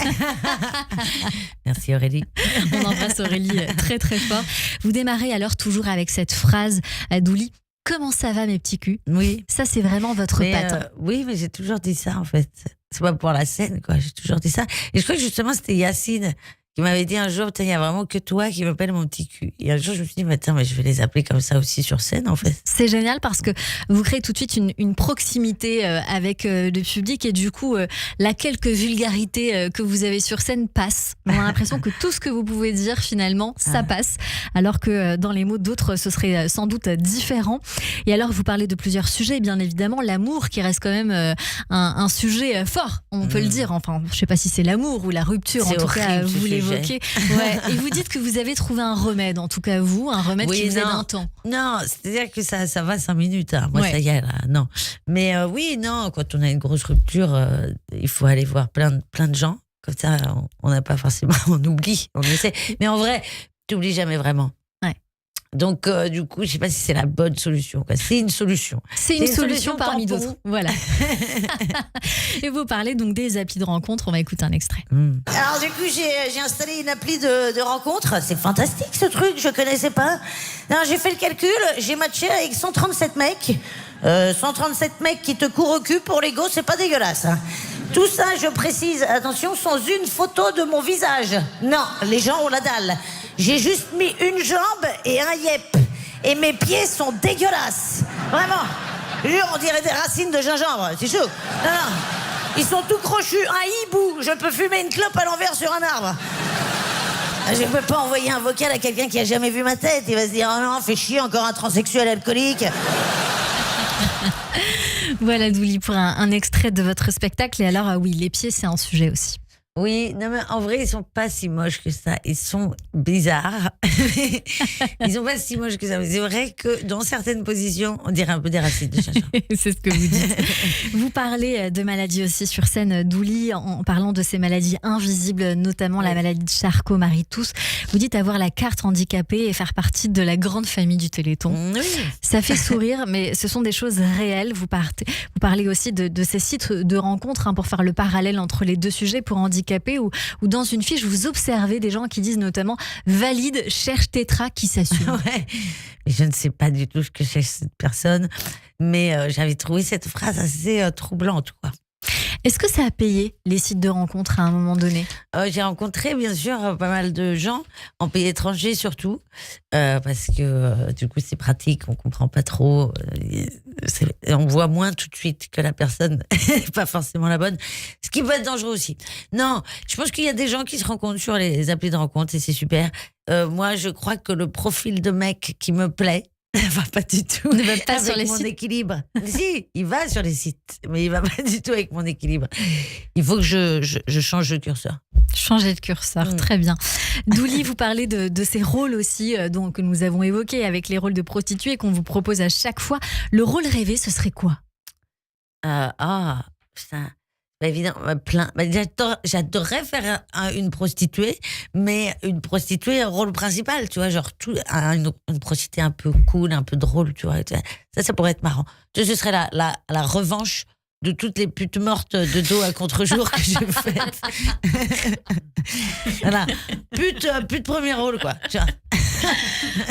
Merci Aurélie. On embrasse Aurélie très très fort. Vous démarrez alors toujours avec cette phrase à Douli. Comment ça va mes petits culs? Oui. Ça c'est vraiment votre patte. Oui, mais j'ai toujours dit ça en fait. C'est pas pour la scène, quoi. J'ai toujours dit ça. Et je crois que justement, c'était Yacine qui m'avait dit un jour, il y a vraiment que toi qui m'appelles mon petit cul. Et un jour, je me suis dit, mais je vais les appeler comme ça aussi sur scène, en fait. C'est génial parce que vous créez tout de suite une proximité avec le public et du coup, la quelques vulgarité que vous avez sur scène passe. On a l'impression que tout ce que vous pouvez dire, finalement, ça passe. Alors que dans les mots d'autres, ce serait sans doute différent. Et alors, vous parlez de plusieurs sujets, bien évidemment. L'amour qui reste quand même un sujet fort, on peut le dire. Enfin, je sais pas si c'est l'amour ou la rupture. C'est en tout horrible, cas, vous l'évoquez. Ouais. Et vous dites que vous avez trouvé un remède, en tout cas vous, un remède qui vous aide un temps. Non, c'est-à-dire que ça va 5 minutes. Hein. Moi, ça y est, là, non. Mais quand on a une grosse rupture, il faut aller voir plein de gens. Comme ça, on n'a pas forcément, on oublie, on essaie. Mais en vrai, tu n'oublies jamais vraiment. Ouais. Donc, du coup, je sais pas si c'est la bonne solution, quoi. C'est une solution. C'est une solution parmi tampon. d'autres. Voilà. Et vous parlez donc des applis de rencontre. On va écouter un extrait. Alors du coup, j'ai installé une appli de rencontre. C'est fantastique ce truc, je connaissais pas. Non, j'ai fait le calcul, j'ai matché avec 137 mecs. 137 mecs qui te courent au cul pour l'ego, c'est pas dégueulasse. Hein. Tout ça, je précise, attention, sans une photo de mon visage. Non, les gens ont la dalle. J'ai juste mis une jambe et un yep. Et mes pieds sont dégueulasses. Vraiment. Jure, on dirait des racines de gingembre. C'est chaud. Non. Ils sont tout crochus. Un hibou. Je peux fumer une clope à l'envers sur un arbre. Je peux pas envoyer un vocal à quelqu'un qui a jamais vu ma tête. Il va se dire, oh non, fais chier, encore un transsexuel alcoolique. Voilà, Douli, pour un extrait de votre spectacle. Et alors, oui, les pieds, c'est un sujet aussi. Oui, non mais en vrai, ils sont pas si moches que ça. Ils sont bizarres. Ils sont pas si moches que ça. Mais c'est vrai que dans certaines positions, on dirait un peu des racines de gingembre. C'est ce que vous dites. Vous parlez de maladies aussi sur scène, Douli, en parlant de ces maladies invisibles, notamment la maladie de Charcot-Marie-Tooth. Vous dites avoir la carte handicapée et faire partie de la grande famille du Téléthon. Oui. Ça fait sourire, mais ce sont des choses réelles. Vous parlez aussi de ces sites de rencontres pour faire le parallèle entre les deux sujets pour handicapés ou dans une fiche, vous observez des gens qui disent notamment « valide, cherche tétra qui s'assume ». Ouais. Je ne sais pas du tout ce que c'est cette personne, mais j'avais trouvé cette phrase assez troublante, quoi. Est-ce que ça a payé les sites de rencontres à un moment donné ? J'ai rencontré bien sûr pas mal de gens en pays étranger surtout parce que du coup c'est pratique, on comprend pas trop, on voit moins tout de suite que la personne n'est pas forcément la bonne, ce qui peut être dangereux aussi. Non, je pense qu'il y a des gens qui se rencontrent sur les applis de rencontre et c'est super. Moi je crois que le profil de mec qui me plaît ne va pas du tout ne va pas avec sur les mon sites. équilibre. Si, il va sur les sites, mais il va pas du tout avec mon équilibre. Il faut que je change de curseur. Changer de curseur, très bien. Douli, vous parlez de ces rôles aussi que nous avons évoqués avec les rôles de prostituées qu'on vous propose à chaque fois. Le rôle rêvé, ce serait quoi ? Putain. Bah, évidemment, plein. Bah, j'adorerais faire une prostituée, mais une prostituée rôle principal, tu vois, genre une prostituée un peu cool, un peu drôle, tu vois. Ça pourrait être marrant. Ce serait la revanche de toutes les putes mortes de dos à contre-jour que j'ai faites. Voilà. Pute premier rôle, quoi. Tu vois.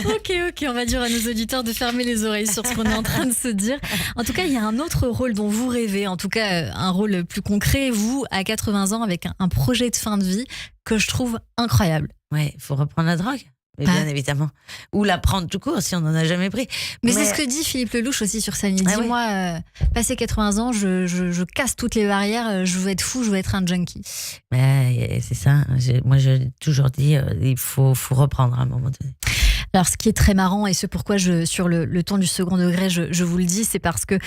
Ok, on va dire à nos auditeurs de fermer les oreilles sur ce qu'on est en train de se dire. En tout cas, il y a un autre rôle dont vous rêvez, en tout cas un rôle plus concret, vous, à 80 ans, avec un projet de fin de vie que je trouve incroyable. Ouais, il faut reprendre la drogue. Mais bien évidemment. Ou la prendre tout court si on n'en a jamais pris. Mais c'est ce que dit Philippe Lelouch aussi sur scène. Il dit, moi, passé 80 ans, je casse toutes les barrières, je veux être fou, je veux être un junkie. Mais c'est ça. Moi, j'ai toujours dit, il faut reprendre à un moment donné. Alors, ce qui est très marrant, et ce pourquoi sur le ton du second degré, je vous le dis, c'est parce que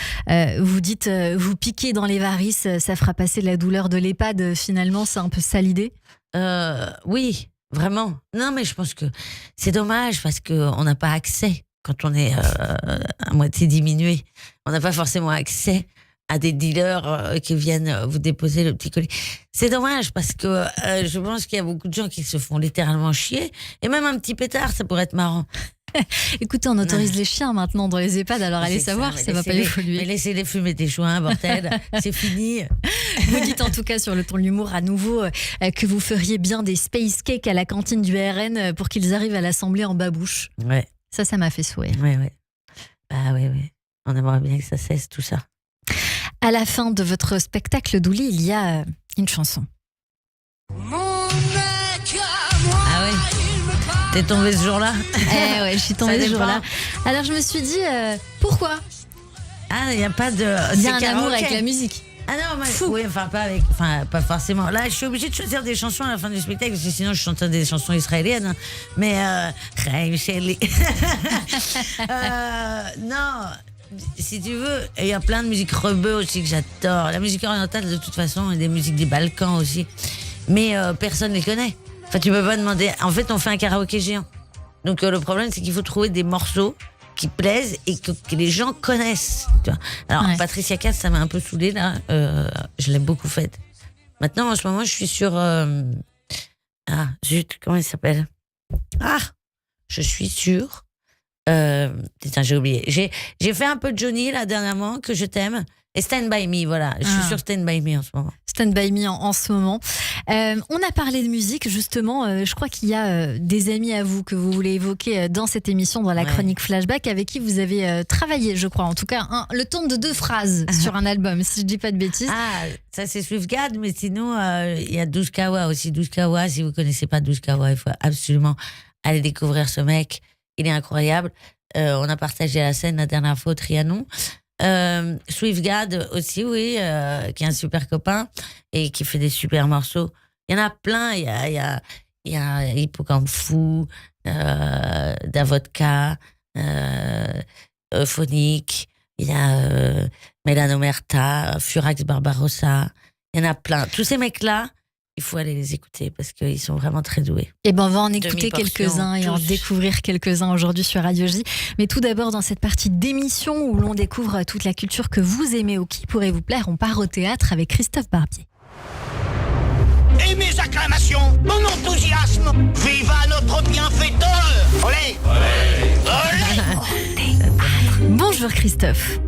vous dites, vous piquez dans les varices, ça fera passer la douleur de l'EHPAD. Finalement, c'est un peu ça l'idée ? Oui. Vraiment. Non, mais je pense que c'est dommage parce qu'on n'a pas accès, quand on est à moitié diminué, on n'a pas forcément accès à des dealers qui viennent vous déposer le petit colis. C'est dommage parce que je pense qu'il y a beaucoup de gens qui se font littéralement chier et même un petit pétard, ça pourrait être marrant. Écoutez, on autorise les chiens maintenant dans les EHPAD, alors allez savoir, ça va pas évoluer. Mais laissez-les fumer des joints, bordel, c'est fini. Vous dites en tout cas sur le ton de l'humour à nouveau que vous feriez bien des space cakes à la cantine du RN pour qu'ils arrivent à l'Assemblée en babouche. Ouais. Ça m'a fait sourire. Ouais. Bah oui. On aimerait bien que ça cesse tout ça. À la fin de votre spectacle, Douli, il y a une chanson. Ah oui. T'es tombée ce jour-là ? Ouais, je suis tombée ce jour-là. Alors je me suis dit, pourquoi ? Ah, il n'y a pas de... Il y a un amour avec la musique. Ah non, oui, pas forcément. Là, je suis obligée de choisir des chansons à la fin du spectacle, parce que sinon je chanterais des chansons israéliennes. Hein. Mais, non, si tu veux, il y a plein de musiques rebeux aussi que j'adore. La musique orientale, de toute façon, et des musiques des Balkans aussi. Mais personne ne les connaît. Enfin, tu peux pas demander. En fait, on fait un karaoké géant. Donc, le problème, c'est qu'il faut trouver des morceaux qui plaisent et que les gens connaissent. Tu vois. Alors, Patricia Cass, ça m'a un peu saoulée, là. Je l'ai beaucoup faite. Maintenant, en ce moment, je suis sur... comment il s'appelle ? Je suis sur Putain, j'ai oublié. J'ai fait un peu de Johnny, là, dernièrement, que je t'aime. Et Stand By Me, voilà. Je suis sur Stand By Me en ce moment. Stand By Me en ce moment. On a parlé de musique, justement. Je crois qu'il y a des amis à vous que vous voulez évoquer dans cette émission, dans la chronique Flashback, avec qui vous avez travaillé, je crois. En tout cas, le temps de 2 phrases sur un album, si je dis pas de bêtises. Ah, ça c'est Swiftgad, mais sinon, il y a Douche Kawa aussi. Douche Kawa, si vous connaissez pas Douche Kawa, il faut absolument aller découvrir ce mec. Il est incroyable. On a partagé la scène la dernière fois au Trianon. Swiftgad aussi, oui, qui est un super copain et qui fait des super morceaux. Il y en a plein. Il y a Hippocampe Fou, Davodka, Euphonique. Il y a Melanomerta, Furax Barbarossa. Il y en a plein. Tous ces mecs-là, il faut aller les écouter parce qu'ils sont vraiment très doués. Et ben on va en écouter quelques-uns et en découvrir quelques-uns aujourd'hui sur Radio J. Mais tout d'abord, dans cette partie d'émission où l'on découvre toute la culture que vous aimez ou qui pourrait vous plaire, on part au théâtre avec Christophe Barbier. Et mes acclamations, mon enthousiasme, vive à notre bienfaiteur. Olé, olé, olé. Bonjour Christophe.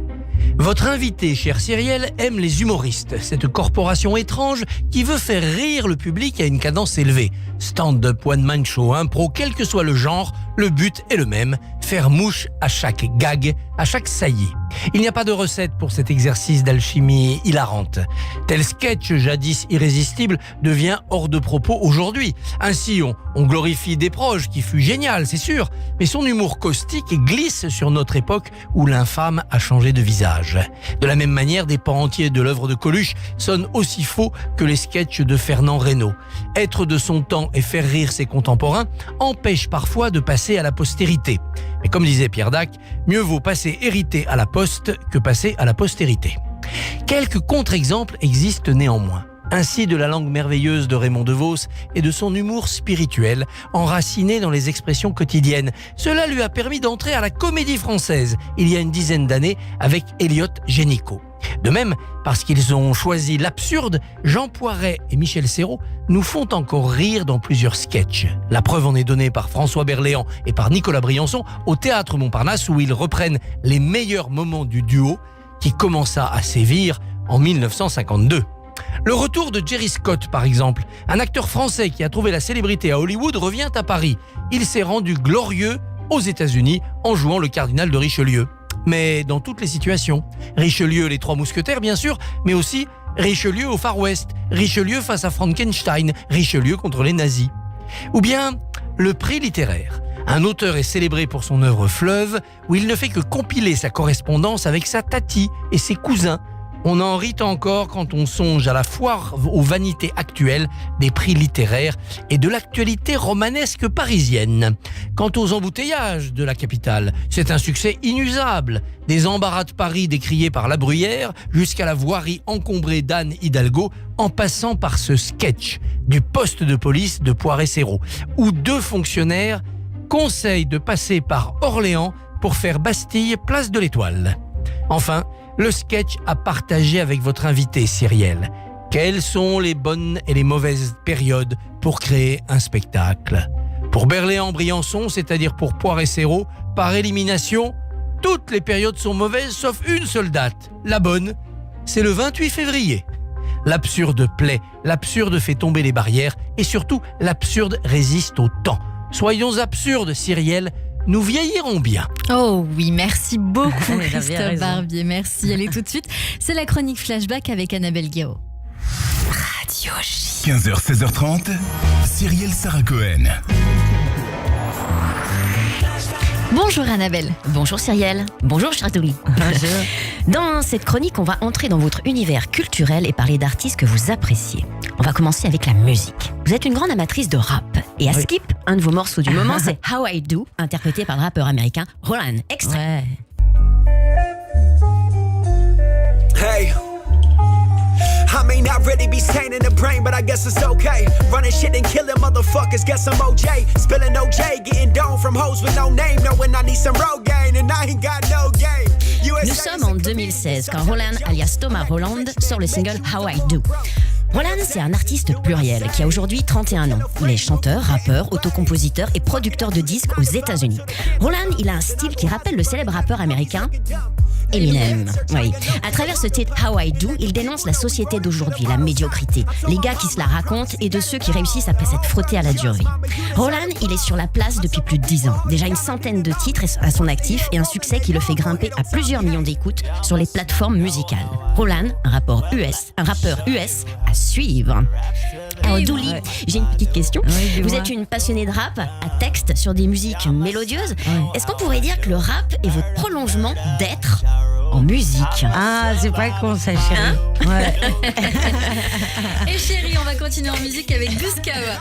Votre invité, cher Cyrielle, aime les humoristes, cette corporation étrange qui veut faire rire le public à une cadence élevée. Stand-up, one-man show, impro, quel que soit le genre, le but est le même, faire mouche à chaque gag, à chaque saillie. Il n'y a pas de recette pour cet exercice d'alchimie hilarante. Tel sketch jadis irrésistible devient hors de propos aujourd'hui. Ainsi, on glorifie Desproges, qui fut génial, c'est sûr, mais son humour caustique glisse sur notre époque où l'infâme a changé de visage. De la même manière, des pans entiers de l'œuvre de Coluche sonnent aussi faux que les sketchs de Fernand Reynaud. Être de son temps et faire rire ses contemporains empêche parfois de passer à la postérité. Mais comme disait Pierre Dac, mieux vaut passer hérité à la poste que passer à la postérité. Quelques contre-exemples existent néanmoins. Ainsi de la langue merveilleuse de Raymond DeVos et de son humour spirituel, enraciné dans les expressions quotidiennes. Cela lui a permis d'entrer à la Comédie Française, il y a une dizaine d'années, avec Elliot Génicaud. De même, parce qu'ils ont choisi l'absurde, Jean Poiret et Michel Serrault nous font encore rire dans plusieurs sketchs. La preuve en est donnée par François Berléand et par Nicolas Briançon au Théâtre Montparnasse, où ils reprennent les meilleurs moments du duo qui commença à sévir en 1952. Le retour de Jerry Scott, par exemple, un acteur français qui a trouvé la célébrité à Hollywood, revient à Paris. Il s'est rendu glorieux aux États-Unis en jouant le cardinal de Richelieu. Mais dans toutes les situations. Richelieu, les 3 mousquetaires, bien sûr, mais aussi Richelieu au Far West, Richelieu face à Frankenstein, Richelieu contre les nazis. Ou bien le prix littéraire. Un auteur est célébré pour son œuvre Fleuve, où il ne fait que compiler sa correspondance avec sa tati et ses cousins. On en rit encore quand on songe à la foire aux vanités actuelles des prix littéraires et de l'actualité romanesque parisienne. Quant aux embouteillages de la capitale, c'est un succès inusable. Des embarras de Paris décriés par La Bruyère jusqu'à la voirie encombrée d'Anne Hidalgo, en passant par ce sketch du poste de police de Poiret-Serrault, où 2 fonctionnaires conseillent de passer par Orléans pour faire Bastille place de l'Étoile. Enfin, le sketch à partager avec votre invité, Cyrielle. Quelles sont les bonnes et les mauvaises périodes pour créer un spectacle ? Pour Berléand-Briançon, c'est-à-dire pour Poiret-Serrault, par élimination, toutes les périodes sont mauvaises sauf une seule date. La bonne, c'est le 28 février. L'absurde plaît, l'absurde fait tomber les barrières et surtout, l'absurde résiste au temps. Soyons absurdes, Cyrielle. Nous vieillirons bien. Oh oui, merci beaucoup Christophe Barbier, merci. Allez tout de suite, c'est la chronique Flashback avec Annabelle Guéraud. Radio J. 15h, 16h30, Cyrielle Sarah Cohen. Bonjour Annabelle. Bonjour Cyrielle. Bonjour Chatouli. Dans cette chronique, on va entrer dans votre univers culturel et parler d'artistes que vous appréciez. On va commencer avec la musique. Vous êtes une grande amatrice de rap. Et à Skip, un de vos morceaux du moment, c'est How I Do, interprété par le rappeur américain Roland. Extrait. Hey. I may not really be sane in the brain, but I guess it's okay. Running shit and killing motherfuckers, guess I'm OJ. Spilling OJ, getting domed from hoes with no name. Knowing I need some road game, and I ain't got no game. Nous sommes en 2016 quand Roland, alias Thomas Roland, sort le single How I Do. Roland, c'est un artiste pluriel qui a aujourd'hui 31 ans. Il est chanteur, rappeur, autocompositeur et producteur de disques aux États-Unis. Roland, il a un style qui rappelle le célèbre rappeur américain Eminem. Oui. À travers ce titre How I Do, il dénonce la société d'aujourd'hui, la médiocrité, les gars qui se la racontent et de ceux qui réussissent après s'être frottés à la dure vie. Roland, il est sur la place depuis plus de 10 ans. Déjà une centaine de titres à son actif et un succès qui le fait grimper à plusieurs millions d'écoutes sur les plateformes musicales. Roland, un rappeur US à suivre. Alors Douli, j'ai une petite question. Oui, vous êtes une passionnée de rap à texte sur des musiques mélodieuses. Est-ce qu'on pourrait dire que le rap est votre prolongement d'être en musique? Ah, c'est pas con ça, chérie. Ouais. Et chérie, on va continuer en musique avec Douskawa.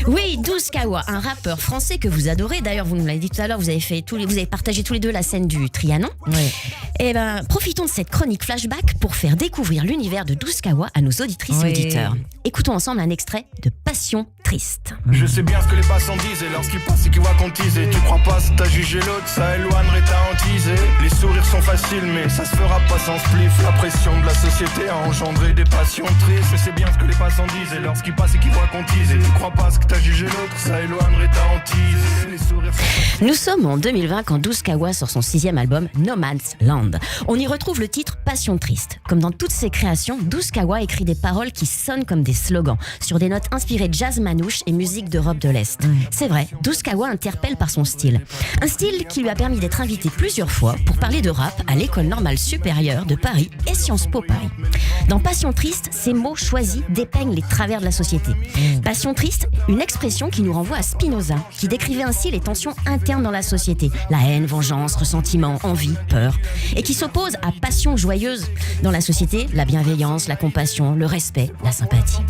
Oui, Douskawa, un rappeur français que vous adorez. D'ailleurs, vous nous l'avez dit tout à l'heure, vous avez partagé tous les deux la scène du Trianon. Oui. Eh ben, profitons de cette chronique flashback pour faire découvrir l'univers de Douskawa à nos auditrices et auditeurs. Écoutons ensemble un extrait de Passion triste. Je sais bien ce que les passants disent et lorsqu'ils passent et qu'ils voient qu'on tease. Et tu crois pas si t'as jugé l'autre, ça éloignerait ta hantise. Les sourires sont faciles mais ça se fera pas sans spliff. La pression de la société a engendré des passions tristes. Je sais bien ce que les passants disent et lorsqu'ils passent et qu'ils voient qu'on tease. Et tu crois pas ce que t'as jugé l'autre, ça éloignerait ta hantise. Les sourires sont faciles. Nous sommes en 2020 quand Douskawa sort son 6e album No Man's Land. On y retrouve le titre Passion triste. Comme dans toutes ses créations, Douskawa écrit des paroles qui sonnent comme des slogans, sur des notes inspirées de jazz manouche et musique d'Europe de l'Est. C'est vrai, Douskawa interpelle par son style. Un style qui lui a permis d'être invité plusieurs fois pour parler de rap à l'École normale supérieure de Paris et Sciences Po Paris. Dans Passion triste, ces mots choisis dépeignent les travers de la société. Passion triste, une expression qui nous renvoie à Spinoza, qui décrivait ainsi les tensions internes dans la société. La haine, vengeance, ressentiment, envie, peur. Et qui s'oppose à passion joyeuse. Dans la société, la bienveillance, la compassion, le respect, la sympathie.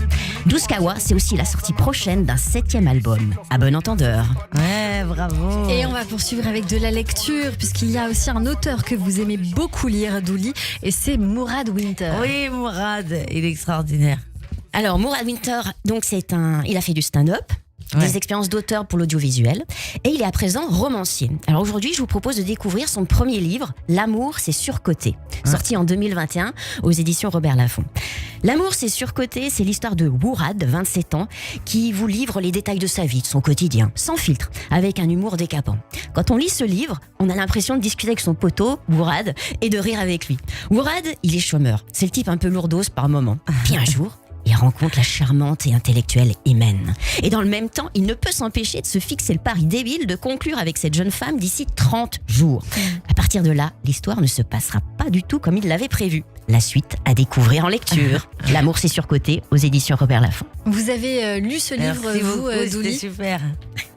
Douskawa, c'est aussi la sortie prochaine d'un 7e album. À bon entendeur. Ouais, bravo. Et on va poursuivre avec de la lecture, puisqu'il y a aussi un auteur que vous aimez beaucoup lire, Douli, et c'est Mourad Winter. Oui, Mourad, il est extraordinaire. Alors, Mourad Winter, donc il a fait du stand-up. Des expériences d'auteur pour l'audiovisuel. Et il est à présent romancier. Alors aujourd'hui, je vous propose de découvrir son premier livre, L'amour, c'est surcoté, sorti en 2021 aux éditions Robert Laffont. L'amour, c'est surcoté, c'est l'histoire de Mourad, 27 ans, qui vous livre les détails de sa vie, de son quotidien, sans filtre, avec un humour décapant. Quand on lit ce livre, on a l'impression de discuter avec son poteau, Mourad, et de rire avec lui. Mourad, il est chômeur. C'est le type un peu lourdos par moment. Puis un jour, il rencontre la charmante et intellectuelle Imen. Et dans le même temps, il ne peut s'empêcher de se fixer le pari débile de conclure avec cette jeune femme d'ici 30 jours. À partir de là, l'histoire ne se passera pas du tout comme il l'avait prévu. La suite à découvrir en lecture. L'amour, c'est surcoté aux éditions Robert Laffont. Vous avez lu ce livre, vous, Douli? C'était super.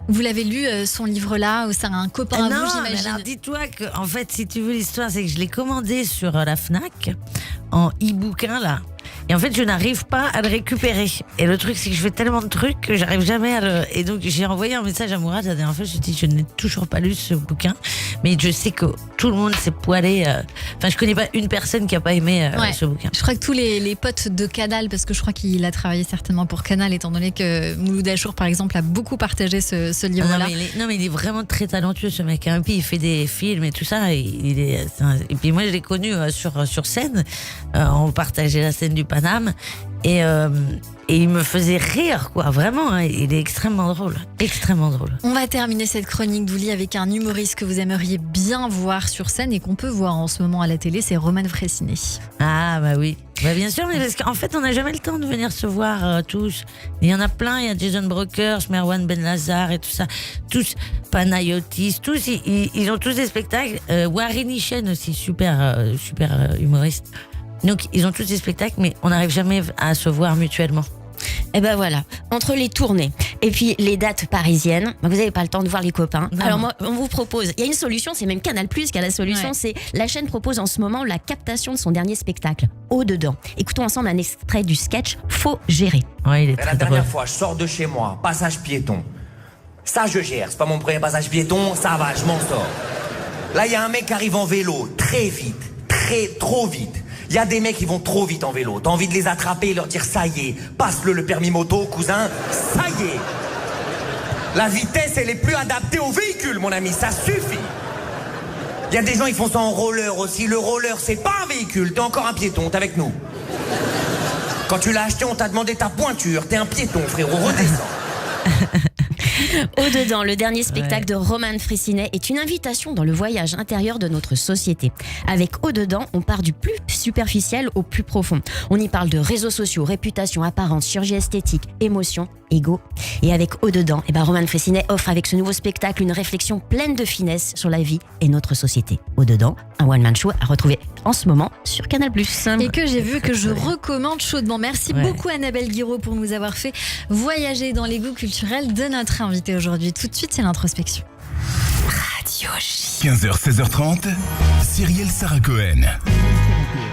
Vous l'avez lu, son livre-là, c'est un copain à vous, j'imagine. Alors dis-toi que, en fait, si tu veux l'histoire, c'est que je l'ai commandé sur la Fnac, en e-bookin, là. Et en fait, je n'arrive pas à le récupérer. Et le truc, c'est que je fais tellement de trucs que j'arrive jamais à le... Et donc, j'ai envoyé un message à Mourad la dernière fois. Je lui ai dit, je n'ai toujours pas lu ce bouquin. Mais je sais que tout le monde s'est poilé. Enfin, je connais pas une personne qui a pas aimé ce bouquin. Je crois que tous les potes de Canal, parce que je crois qu'il a travaillé certainement pour Canal, étant donné que Mouloud Achour, par exemple, a beaucoup partagé ce livre-là. Non, mais il est vraiment très talentueux, ce mec. Et puis, il fait des films et tout ça. Et puis, moi, je l'ai connu sur scène. On partageait la scène du Paname. Et il me faisait rire, quoi. Vraiment, hein, il est extrêmement drôle. Extrêmement drôle. On va terminer cette chronique, Douli, avec un humoriste que vous aimeriez bien voir sur scène et qu'on peut voir en ce moment à la télé, c'est Roman Frécinet. Ah, bah oui. Bah bien sûr, mais parce qu'en fait, on n'a jamais le temps de venir se voir tous. Il y en a plein, il y a Jason Brokers, Merwan Ben Lazar et tout ça. Tous, Panayotis, tous, ils ont tous des spectacles. Warren Ishen aussi, super humoriste. Donc, ils ont tous des spectacles, mais on n'arrive jamais à se voir mutuellement. Et ben voilà, entre les tournées et puis les dates parisiennes, vous n'avez pas le temps de voir les copains. Non. Alors moi, on vous propose, il y a une solution, c'est même Canal+ qui a la solution, c'est la chaîne propose en ce moment la captation de son dernier spectacle, Au-dedans. Écoutons ensemble un extrait du sketch Faut gérer. Ouais, il est très la dernière fois, je sors de chez moi, passage piéton. Ça, je gère, c'est pas mon premier passage piéton, ça va, je m'en sors. Là, il y a un mec qui arrive en vélo, très vite, trop vite. Il y a des mecs qui vont trop vite en vélo. T'as envie de les attraper et leur dire ça y est, passe-le le permis moto, cousin, ça y est. La vitesse, elle est plus adaptée au véhicule, mon ami, ça suffit. Il y a des gens, ils font ça en roller aussi. Le roller, c'est pas un véhicule, t'es encore un piéton, t'es avec nous. Quand tu l'as acheté, on t'a demandé ta pointure. T'es un piéton, frérot, redescends. Au-dedans, le dernier spectacle de Roman Frécinet est une invitation dans le voyage intérieur de notre société. Avec Au-dedans, on part du plus superficiel au plus profond. On y parle de réseaux sociaux, réputation, apparence, chirurgie esthétique, émotion, ego. Et avec Au-dedans, Roman Frécinet offre avec ce nouveau spectacle une réflexion pleine de finesse sur la vie et notre société. Au-dedans, un one-man show à retrouver en ce moment sur Canal+. Et que j'ai vu, que je recommande chaudement. Merci beaucoup Annabelle Guiraud pour nous avoir fait voyager dans les goûts culturels de notre invité aujourd'hui. Tout de suite, c'est l'introspection. Radio J. 15h, 16h30, Cyrielle Sarah Cohen.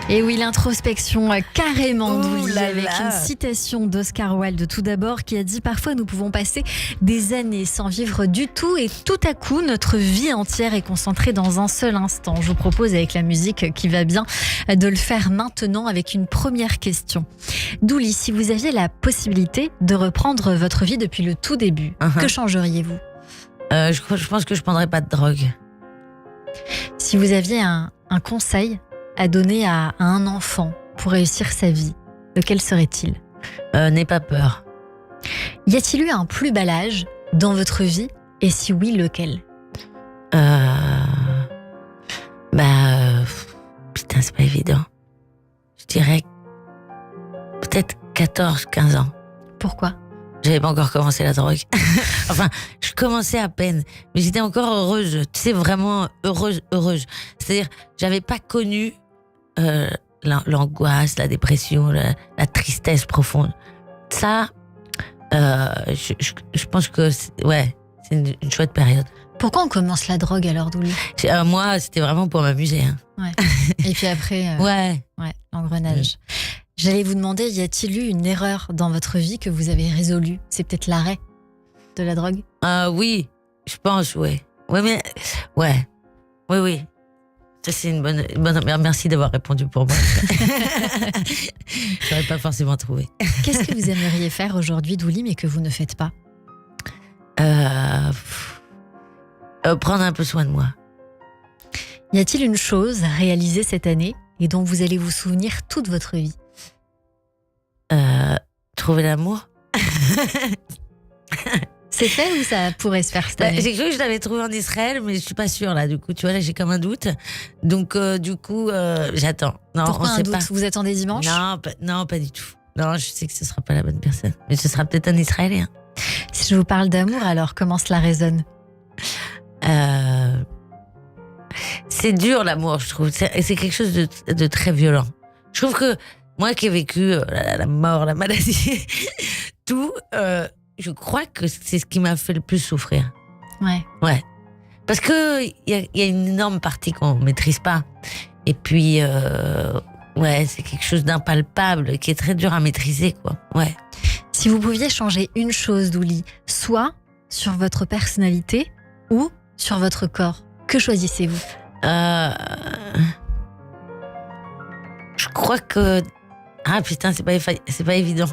Et oui, l'introspection carrément Douli, là avec là. une citation d'Oscar Wilde tout d'abord qui a dit « Parfois nous pouvons passer des années sans vivre du tout et tout à coup notre vie entière est concentrée dans un seul instant ». Je vous propose avec la musique qui va bien de le faire maintenant avec une première question. Douli, si vous aviez la possibilité de reprendre votre vie depuis le tout début, que changeriez-vous ? Je pense que je prendrais pas de drogue. Si vous aviez un conseil à donner à un enfant pour réussir sa vie, lequel serait-il ? N'aie pas peur. Y a-t-il eu un plus bel âge dans votre vie ? Et si oui, lequel ? Putain, c'est pas évident. Je dirais peut-être 14-15 ans. Pourquoi ? J'avais pas encore commencé la drogue. Enfin, je commençais à peine, mais j'étais encore heureuse. Tu sais, vraiment heureuse. C'est-à-dire, j'avais pas connu l'angoisse, la dépression, la tristesse profonde. Ça, je pense que c'est une chouette période. Pourquoi on commence la drogue alors, Douli ? Moi, c'était vraiment pour m'amuser. Hein. Ouais. Et puis après, l'engrenage. J'allais vous demander, y a-t-il eu une erreur dans votre vie que vous avez résolue ? C'est peut-être l'arrêt de la drogue ? Oui, je pense, ouais. Oui. Ça, c'est une bonne... Merci d'avoir répondu pour moi. Je n'aurais pas forcément trouvé. Qu'est-ce que vous aimeriez faire aujourd'hui, Douli, mais que vous ne faites pas ? Prendre un peu soin de moi. Y a-t-il une chose réalisée cette année et dont vous allez vous souvenir toute votre vie ? Trouver l'amour. C'est fait ou ça pourrait se faire cette année ? J'ai cru que je l'avais trouvé en Israël, mais je suis pas sûre là. Du coup, tu vois, là, j'ai comme un doute. Donc, j'attends. Non, pourquoi on un sait doute ? pas. Vous attendez dimanche ? Non, pas du tout. Non, je sais que ce sera pas la bonne personne, mais ce sera peut-être un Israélien. Si je vous parle d'amour, alors comment cela résonne ? C'est dur l'amour, je trouve. C'est quelque chose de très violent. Je trouve que moi qui ai vécu la mort, la maladie, tout, je crois que c'est ce qui m'a fait le plus souffrir. Ouais. Parce que il y a une énorme partie qu'on maîtrise pas. Et puis, c'est quelque chose d'impalpable qui est très dur à maîtriser, quoi. Ouais. Si vous pouviez changer une chose, Douli, soit sur votre personnalité ou sur votre corps, que choisissez-vous ? Je crois que... putain, c'est pas évident.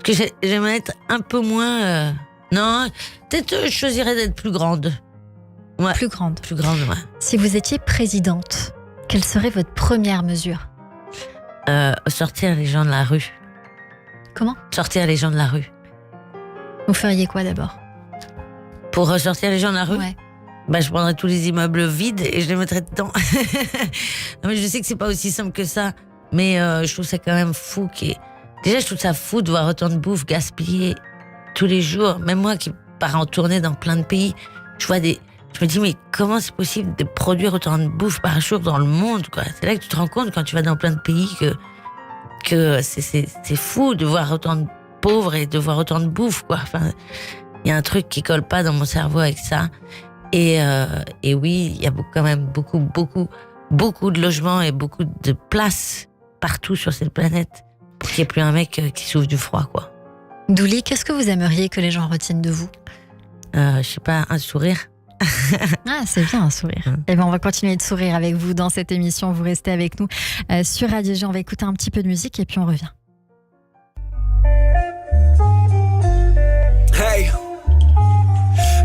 Parce que j'aimerais être un peu moins... Non, peut-être je choisirais d'être plus grande. Ouais. Plus grande, ouais. Si vous étiez présidente, quelle serait votre première mesure ? Sortir les gens de la rue. Comment ? Sortir les gens de la rue. Vous feriez quoi d'abord ? Pour sortir les gens de la rue ? Ouais. Je prendrais tous les immeubles vides et je les mettrais dedans. Non, mais je sais que c'est pas aussi simple que ça, mais je trouve ça quand même fou. Déjà, je trouve ça fou de voir autant de bouffe gaspillée tous les jours. Même moi qui pars en tournée dans plein de pays, je me dis, mais comment c'est possible de produire autant de bouffe par jour dans le monde, quoi ? C'est là que tu te rends compte quand tu vas dans plein de pays que c'est fou de voir autant de pauvres et de voir autant de bouffe, quoi. Enfin, il y a un truc qui colle pas dans mon cerveau avec ça. Et oui, il y a quand même beaucoup de logements et beaucoup de places partout sur cette planète pour qu'il n'y ait plus un mec qui souffre du froid, quoi. Douli, qu'est-ce que vous aimeriez que les gens retiennent de vous ? Je sais pas, un sourire. C'est bien un sourire. Et on va continuer de sourire avec vous dans cette émission. Vous restez avec nous sur Radio J. On va écouter un petit peu de musique et puis on revient. Hey,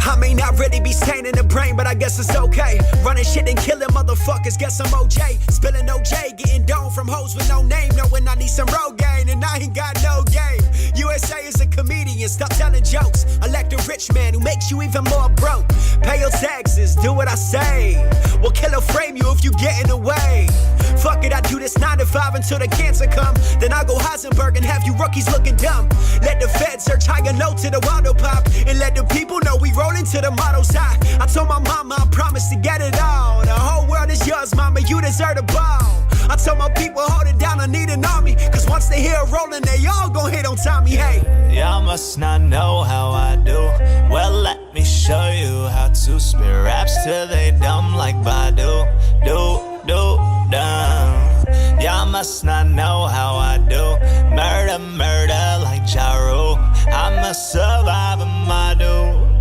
I may not not really be sane in the brain, but I guess it's okay. Running shit and killing motherfuckers, guess I'm OJ. Spilling OJ, getting domed from hoes with no name. Knowing I need some road gain, and I ain't got no game. USA is a comedian, stop telling jokes. Elect a rich man who makes you even more broke. Pay your taxes, do what I say. We'll kill or frame you if you get in the way. Fuck it, I do this 9 to 5 until the cancer come. Then I go Heisenberg and have you rookies looking dumb. Let the feds search high and low to the window pop. And let the people know we rollin' to the motto's high. I told my mama I promise to get it all. The whole world is yours, mama, you deserve the ball. I told my people hold it down, I need an army. Cause once they hear it rollin', they all gon' hit on Tommy, hey. Y'all must not know how I do. Well, let me show you how to spit raps till they dumb like Badu. Dumb. Y'all must not know how I do. Murder like Ja Rule. I'm a survivor, my dumb.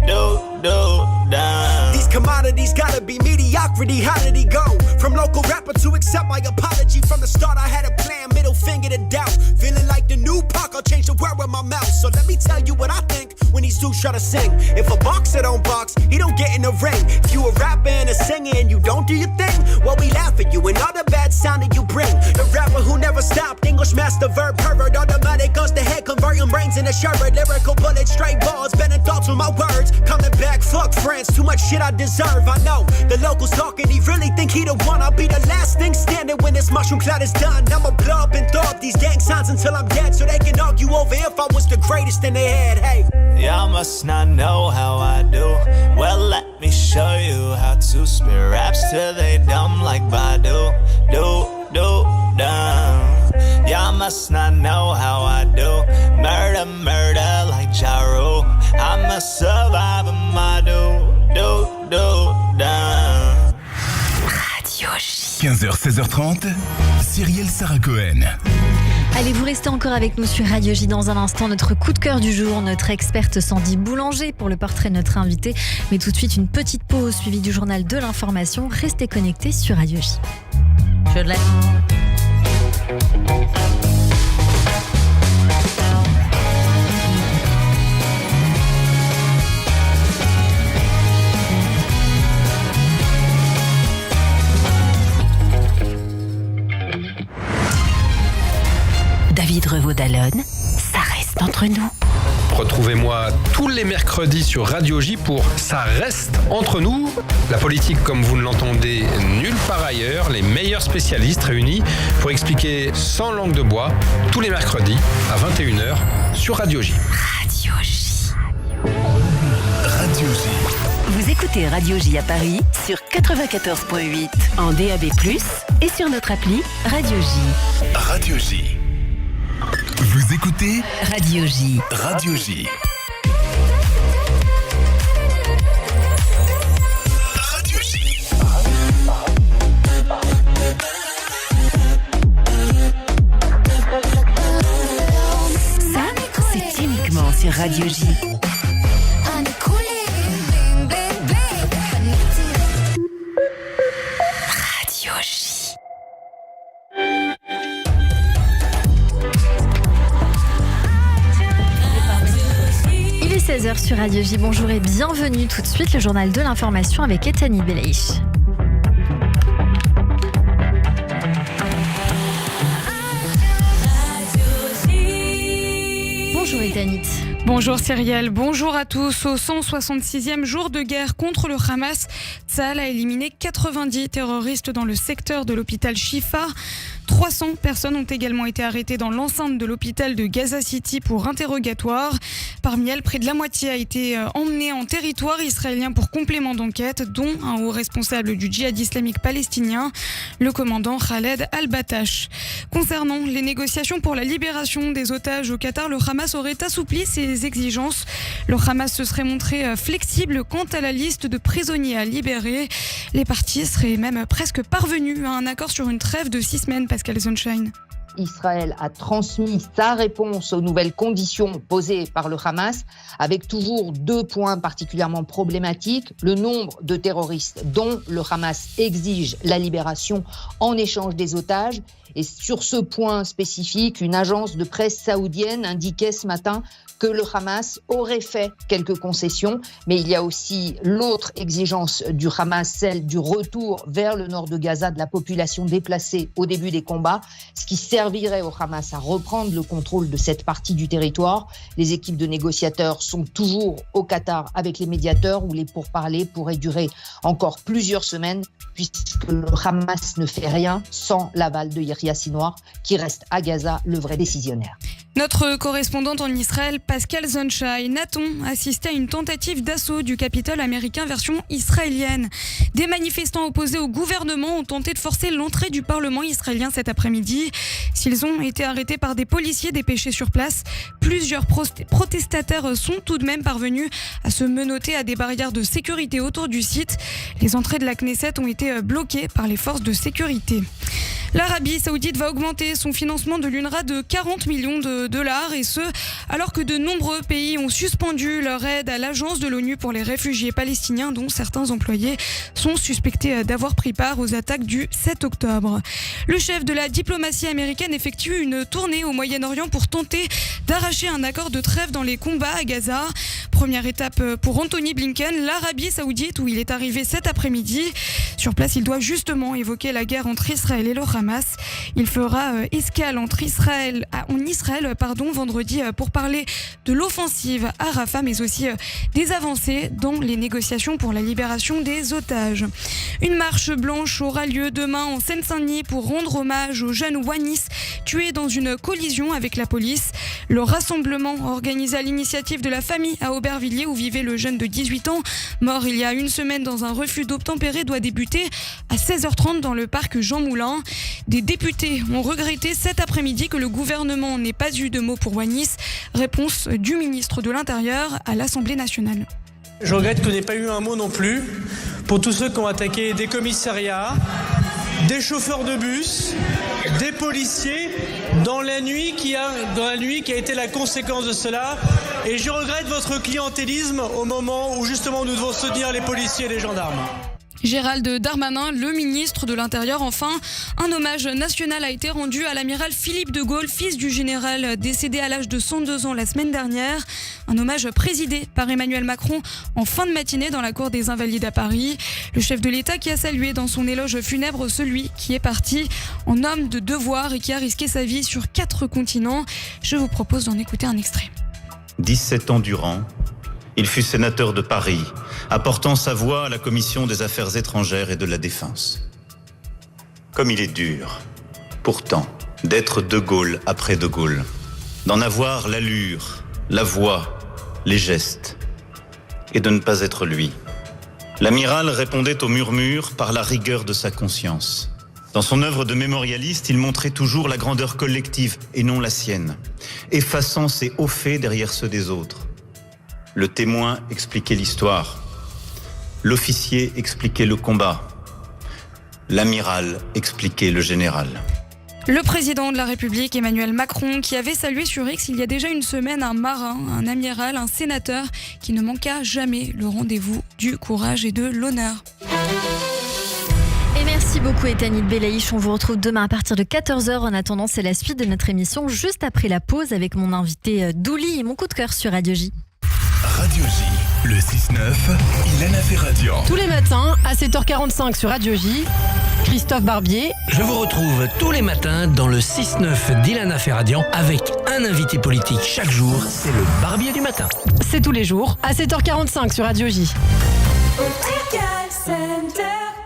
These commodities gotta be mediocrity, how did he go? From local rapper to accept my apology. From the start I had a plan, middle finger to doubt. Feeling like the new Pac, I'll change the word with my mouth. So let me tell you what I think when these dudes try to sing. If a boxer don't box, he don't get in the ring. If you a rapper and a singer and you don't do your thing, well we laugh at you and all the bad sound that you bring. The rapper who never stopped, English master verb pervert. Automatic guns to head, converting brains into sherbet. Lyrical bullet, straight balls, bending thoughts with my words. Coming back, fuck France, too much shit I deserve. I know, the locals talking, he really think he the one. I'll be the last thing standing when this mushroom cloud is done. I'ma blow up and throw up these gang signs until I'm dead, so they can argue over if I was the greatest in their head, hey. Y'all must not know how I do. Well, let me show you how to spit raps till they dumb like Badu. Dumb. Y'all must not know how I do. Murder like Ja Rule. I'm a survivor, my dumb. Radio J. 15h, 16h30, Cyrielle Sarah Cohen. Allez, vous restez encore avec nous sur Radio J dans un instant. Notre coup de cœur du jour, notre experte Sandy Boulanger pour le portrait de notre invité. Mais tout de suite, une petite pause suivie du journal de l'information. Restez connectés sur Radio J. Je l'ai. David Revaud-Dallon, ça reste entre nous. Retrouvez-moi tous les mercredis sur Radio J pour Ça reste entre nous. La politique comme vous ne l'entendez nulle part ailleurs. Les meilleurs spécialistes réunis pour expliquer sans langue de bois tous les mercredis à 21h sur Radio J. Radio J. Radio J. Vous écoutez Radio J à Paris sur 94.8 en DAB+, et sur notre appli Radio J. Radio J. Vous écoutez Radio J. Radio J. Radio J. Ça, c'est uniquement sur Radio J. Radio J. Il est 16h sur Radio J. Bonjour et bienvenue tout de suite. Le journal de l'information avec Etani Belaïch. Bonjour Ethanit. Bonjour Cyrielle, bonjour à tous. Au 166e jour de guerre contre le Hamas, Tsahal a éliminé 90 terroristes dans le secteur de l'hôpital Shifa. 300 personnes ont également été arrêtées dans l'enceinte de l'hôpital de Gaza City pour interrogatoire. Parmi elles, près de la moitié a été emmenée en territoire israélien pour complément d'enquête, dont un haut responsable du djihad islamique palestinien, le commandant Khaled Al-Batash. Concernant les négociations pour la libération des otages au Qatar, le Hamas aurait assoupli ses exigences. Le Hamas se serait montré flexible quant à la liste de prisonniers à libérer. Les parties seraient même presque parvenues à un accord sur une trêve de 6 semaines. Pascal Sunshine. Israël a transmis sa réponse aux nouvelles conditions posées par le Hamas, avec toujours 2 points particulièrement problématiques. Le nombre de terroristes dont le Hamas exige la libération en échange des otages Et sur ce point spécifique, une agence de presse saoudienne indiquait ce matin que le Hamas aurait fait quelques concessions, mais il y a aussi l'autre exigence du Hamas, celle du retour vers le nord de Gaza de la population déplacée au début des combats, ce qui servirait au Hamas à reprendre le contrôle de cette partie du territoire. Les équipes de négociateurs sont toujours au Qatar avec les médiateurs où les pourparlers pourraient durer encore plusieurs semaines puisque le Hamas ne fait rien sans l'aval de Yahya Sinwar qui reste à Gaza le vrai décisionnaire. Notre correspondante en Israël, Pascal Zonshine, a-t-on assisté à une tentative d'assaut du Capitole américain version israélienne. Des manifestants opposés au gouvernement ont tenté de forcer l'entrée du Parlement israélien cet après-midi. S'ils ont été arrêtés par des policiers dépêchés sur place, plusieurs protestataires sont tout de même parvenus à se menotter à des barrières de sécurité autour du site. Les entrées de la Knesset ont été bloquées par les forces de sécurité. L'Arabie Saoudite va augmenter son financement de l'UNRWA de 40 millions de dollars et ce, alors que de nombreux pays ont suspendu leur aide à l'agence de l'ONU pour les réfugiés palestiniens dont certains employés sont suspectés d'avoir pris part aux attaques du 7 octobre. Le chef de la diplomatie américaine effectue une tournée au Moyen-Orient pour tenter d'arracher un accord de trêve dans les combats à Gaza. Première étape pour Anthony Blinken, l'Arabie Saoudite où il est arrivé cet après-midi. Sur place, il doit justement évoquer la guerre entre Israël et le Hamas. Il fera escale en Israël vendredi pour parler de l'offensive à Rafah, mais aussi des avancées dans les négociations pour la libération des otages. Une marche blanche aura lieu demain en Seine-Saint-Denis pour rendre hommage au jeune Wanis tué dans une collision avec la police. Le rassemblement organisé à l'initiative de la famille à Aubervilliers où vivait le jeune de 18 ans, mort il y a une semaine dans un refus d'obtempérer, doit débuter à 16h30 dans le parc Jean Moulin. Des députés ont regretté cet après-midi que le gouvernement n'ait pas eu de mots pour Wanis. Réponse du ministre de l'Intérieur à l'Assemblée nationale. Je regrette qu'on n'ait pas eu un mot non plus pour tous ceux qui ont attaqué des commissariats, des chauffeurs de bus, des policiers dans la nuit qui a été la conséquence de cela. Et je regrette votre clientélisme au moment où justement nous devons soutenir les policiers et les gendarmes. Gérald Darmanin, le ministre de l'Intérieur. Enfin, un hommage national a été rendu à l'amiral Philippe de Gaulle, fils du général décédé à l'âge de 102 ans la semaine dernière. Un hommage présidé par Emmanuel Macron en fin de matinée dans la cour des Invalides à Paris. Le chef de l'État qui a salué dans son éloge funèbre celui qui est parti en homme de devoir et qui a risqué sa vie sur 4 continents. Je vous propose d'en écouter un extrait. 17 ans durant, il fut sénateur de Paris, apportant sa voix à la Commission des Affaires étrangères et de la Défense. Comme il est dur, pourtant, d'être De Gaulle après De Gaulle, d'en avoir l'allure, la voix, les gestes, et de ne pas être lui. L'amiral répondait aux murmures par la rigueur de sa conscience. Dans son œuvre de mémorialiste, il montrait toujours la grandeur collective et non la sienne, effaçant ses hauts faits derrière ceux des autres. Le témoin expliquait l'histoire. L'officier expliquait le combat. L'amiral expliquait le général. Le président de la République, Emmanuel Macron, qui avait salué sur X il y a déjà une semaine un marin, un amiral, un sénateur qui ne manqua jamais le rendez-vous du courage et de l'honneur. Et merci beaucoup Ethanit Belaïch. On vous retrouve demain à partir de 14h. En attendant, c'est la suite de notre émission juste après la pause avec mon invité Douli et mon coup de cœur sur Radio J. Radio J, le 6-9, Ilana Ferradian. Tous les matins à 7h45 sur Radio J, Christophe Barbier. Je vous retrouve tous les matins dans le 6-9 d'Ilana Ferradian avec un invité politique chaque jour. C'est le Barbier du matin. C'est tous les jours à 7h45 sur Radio J.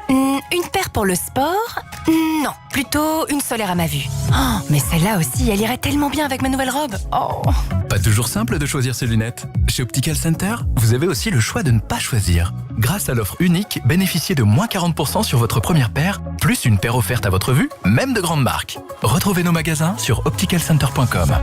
Une paire pour le sport? Non, plutôt une solaire à ma vue. Oh, mais celle-là aussi, elle irait tellement bien avec ma nouvelle robe. Oh. Pas toujours simple de choisir ses lunettes. Chez Optical Center, vous avez aussi le choix de ne pas choisir. Grâce à l'offre unique, bénéficiez de moins 40% sur votre première paire, plus une paire offerte à votre vue, même de grandes marques. Retrouvez nos magasins sur opticalcenter.com.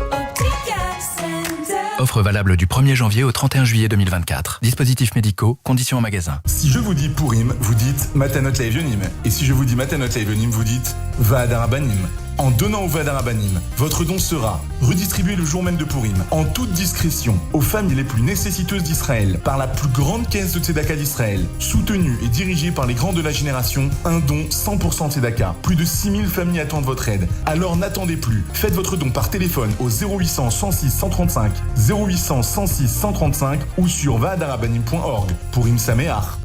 Offre valable du 1er janvier au 31 juillet 2024. Dispositifs médicaux, conditions en magasin. Si je vous dis Pourim, vous dites Matanot Laevionim. Et si je vous dis Matanot Laevionim, vous dites Va'adar Abanim. En donnant au Vada Rabbanim, votre don sera redistribué le jour même de Pourim, en toute discrétion, aux familles les plus nécessiteuses d'Israël, par la plus grande caisse de Tzedaka d'Israël, soutenue et dirigée par les grands de la génération, un don 100% Tzedaka. Plus de 6000 familles attendent votre aide. Alors n'attendez plus. Faites votre don par téléphone au 0800 106 135, 0800 106 135 ou sur vadarabanim.org. Pourim Sameach.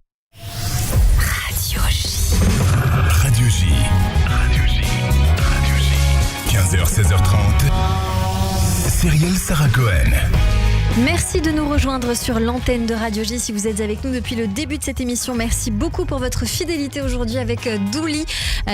Radio J. 15h, 16h30. Cyrielle Sarah Cohen. Merci de nous rejoindre sur l'antenne de Radio J. Si vous êtes avec nous depuis le début de cette émission, merci beaucoup pour votre fidélité aujourd'hui avec Douli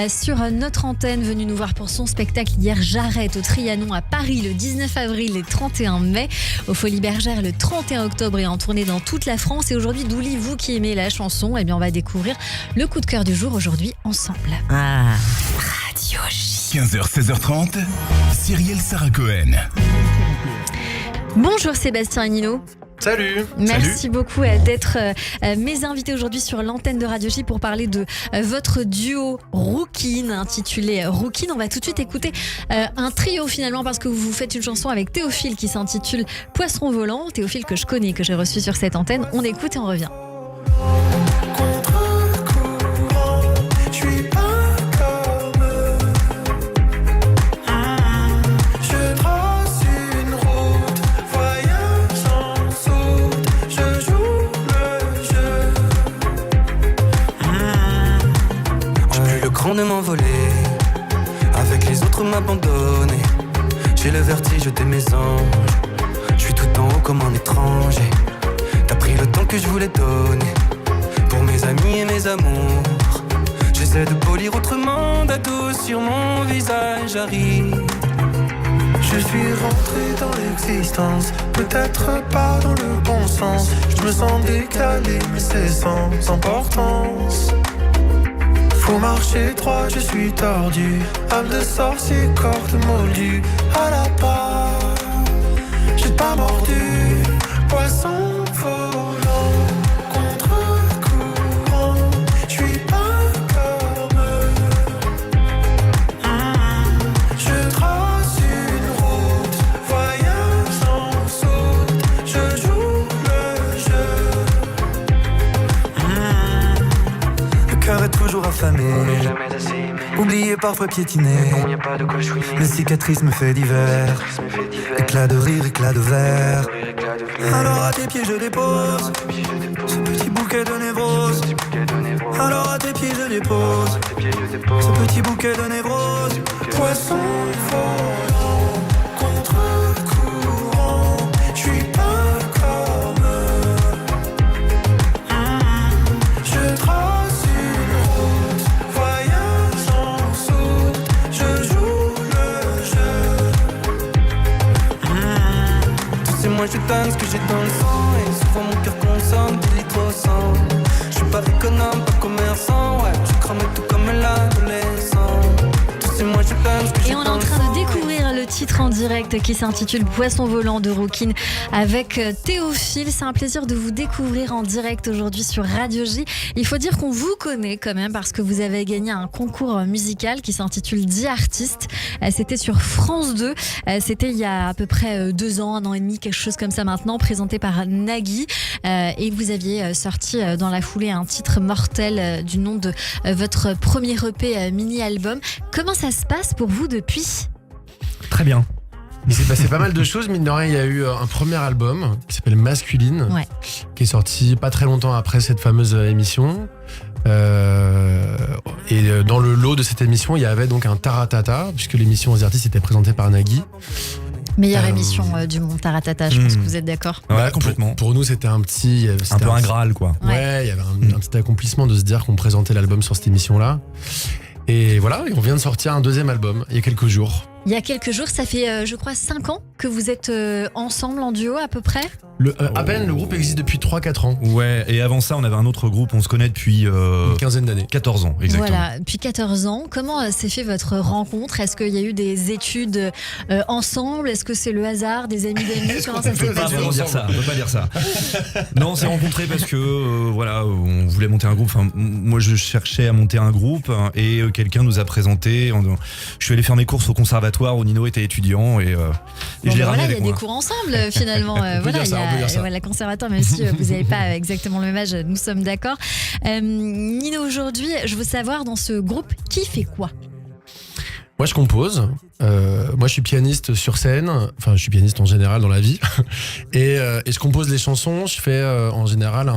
sur notre antenne, venu nous voir pour son spectacle hier J'arrête au Trianon à Paris le 19 avril et 31 mai, au Folies Bergères le 31 octobre et en tournée dans toute la France. Et aujourd'hui, Douli, vous qui aimez la chanson, eh bien on va découvrir le coup de cœur du jour aujourd'hui ensemble. Radio J. 15h, 16h30. Cyrielle Sarah Cohen. Bonjour Sébastien et Nino. Salut. Merci beaucoup d'être mes invités aujourd'hui sur l'antenne de Radio J pour parler de votre duo Rouquine, intitulé Rouquine. On va tout de suite écouter un trio finalement parce que vous faites une chanson avec Théophile qui s'intitule Poisson volant. Théophile que je connais, que j'ai reçu sur cette antenne. On écoute et on revient. De m'envoler, avec les autres m'abandonner. J'ai le vertige de mes anges, je suis tout en haut comme un étranger. T'as pris le temps que je voulais donner, pour mes amis et mes amours. J'essaie de polir autrement, d'ados sur mon visage arrive. Je suis rentré dans l'existence, peut-être pas dans le bon sens. Je me sens décalé, mais c'est sans importance. Faut marcher droit, je suis tordu. Âme de sorcier, corde moldue. À la part, j'ai pas mordu. Poisson volant, contre-courant. J'suis pas comme eux. Je trace une route, voyage en saute. Je joue le jeu. Le cœur est toujours affamé, oublié parfois piétiné. Les cicatrices me fait divers, éclat de rire, éclat de verre. Alors à tes pieds je dépose ce petit bouquet de névrose. Alors à tes pieds je dépose ce petit bouquet de névrose. Poisson volant, contre-courant. J'suis pas comme eux. Je trace une route, voyage en saute. Je joue le jeu. Tu sais moi je donne ce que j'ai dans le sang, et souvent mon cœur consomme des litres au sang. Je suis pas économe, pas commerçant, ouais. Je crame tout comme l'adolescent. Tu sais moi je donne ce que j'ai Et on est dans en le train sang. de découvrir le titre en direct qui s'intitule Poisson volant de Rouquine avec Théophile. C'est un plaisir de vous découvrir en direct aujourd'hui sur Radio J. Il faut dire qu'on vous connaît quand même parce que vous avez gagné un concours musical qui s'intitule 10 artistes. C'était sur France 2. C'était il y a à peu près 2 ans, 1 an et demi, quelque chose comme ça maintenant, présenté par Nagui. Et vous aviez sorti dans la foulée un titre mortel du nom de votre premier EP mini-album. Comment ça se passe pour vous depuis ? Très bien. Il s'est passé pas mal de choses, mine de rien. Il y a eu un premier album qui s'appelle Masculine, qui est sorti pas très longtemps après cette fameuse émission. Et dans le lot de cette émission, il y avait donc un Taratata, puisque l'émission aux artistes était présentée par Nagui. Meilleure émission du monde, Taratata, je pense que vous êtes d'accord. Ouais, complètement. Pour nous, c'était un petit... Un peu un Graal, quoi. Ouais, il y avait un petit accomplissement de se dire qu'on présentait l'album sur cette émission-là. Et voilà, et on vient de sortir un deuxième album, il y a quelques jours. Il y a quelques jours, ça fait je crois 5 ans que vous êtes ensemble en duo à peu près ? À peine, le groupe existe depuis 3-4 ans. Ouais, et avant ça, on avait un autre groupe, on se connaît depuis une quinzaine d'années. 14 ans, exactement. Voilà, depuis 14 ans. Comment s'est fait votre rencontre ? Est-ce qu'il y a eu des études ensemble ? Est-ce que c'est le hasard, des amis d'amis ? Comment ça s'est passé ? On peut pas dire ça. Non, on s'est rencontrés parce que voilà, on voulait monter un groupe. Enfin, moi, je cherchais à monter un groupe et quelqu'un nous a présenté. Je suis allé faire mes courses au conservatoire où Nino était étudiant et je l'ai ramené avec moi. Il y a des cours ensemble finalement. La conservatoire, même si vous n'avez pas exactement le même âge, nous sommes d'accord. Nino, aujourd'hui, je veux savoir dans ce groupe, qui fait quoi ? Moi, je compose. Moi, je suis pianiste sur scène. Enfin, je suis pianiste en général dans la vie. Et je compose les chansons. Je fais en général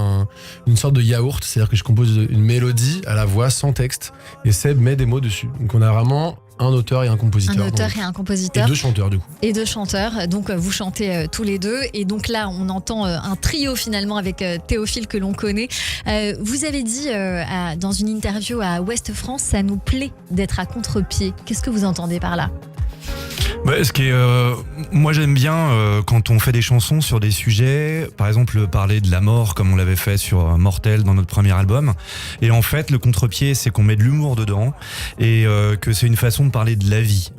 une sorte de yaourt. C'est-à-dire que je compose une mélodie à la voix sans texte. Et Seb met des mots dessus. Donc, on a vraiment un auteur et un compositeur. Un auteur et un compositeur. Et 2 chanteurs, du coup. Et 2 chanteurs. Donc, vous chantez tous les 2. Et donc là, on entend un trio finalement avec Théophile que l'on connaît. Vous avez dit dans une interview à Ouest France, ça nous plaît d'être à contre-pied. Qu'est-ce que vous entendez par là ? Moi j'aime bien quand on fait des chansons sur des sujets, par exemple parler de la mort comme on l'avait fait sur Mortel dans notre premier album, et en fait le contre-pied c'est qu'on met de l'humour dedans et que c'est une façon de parler de la vie.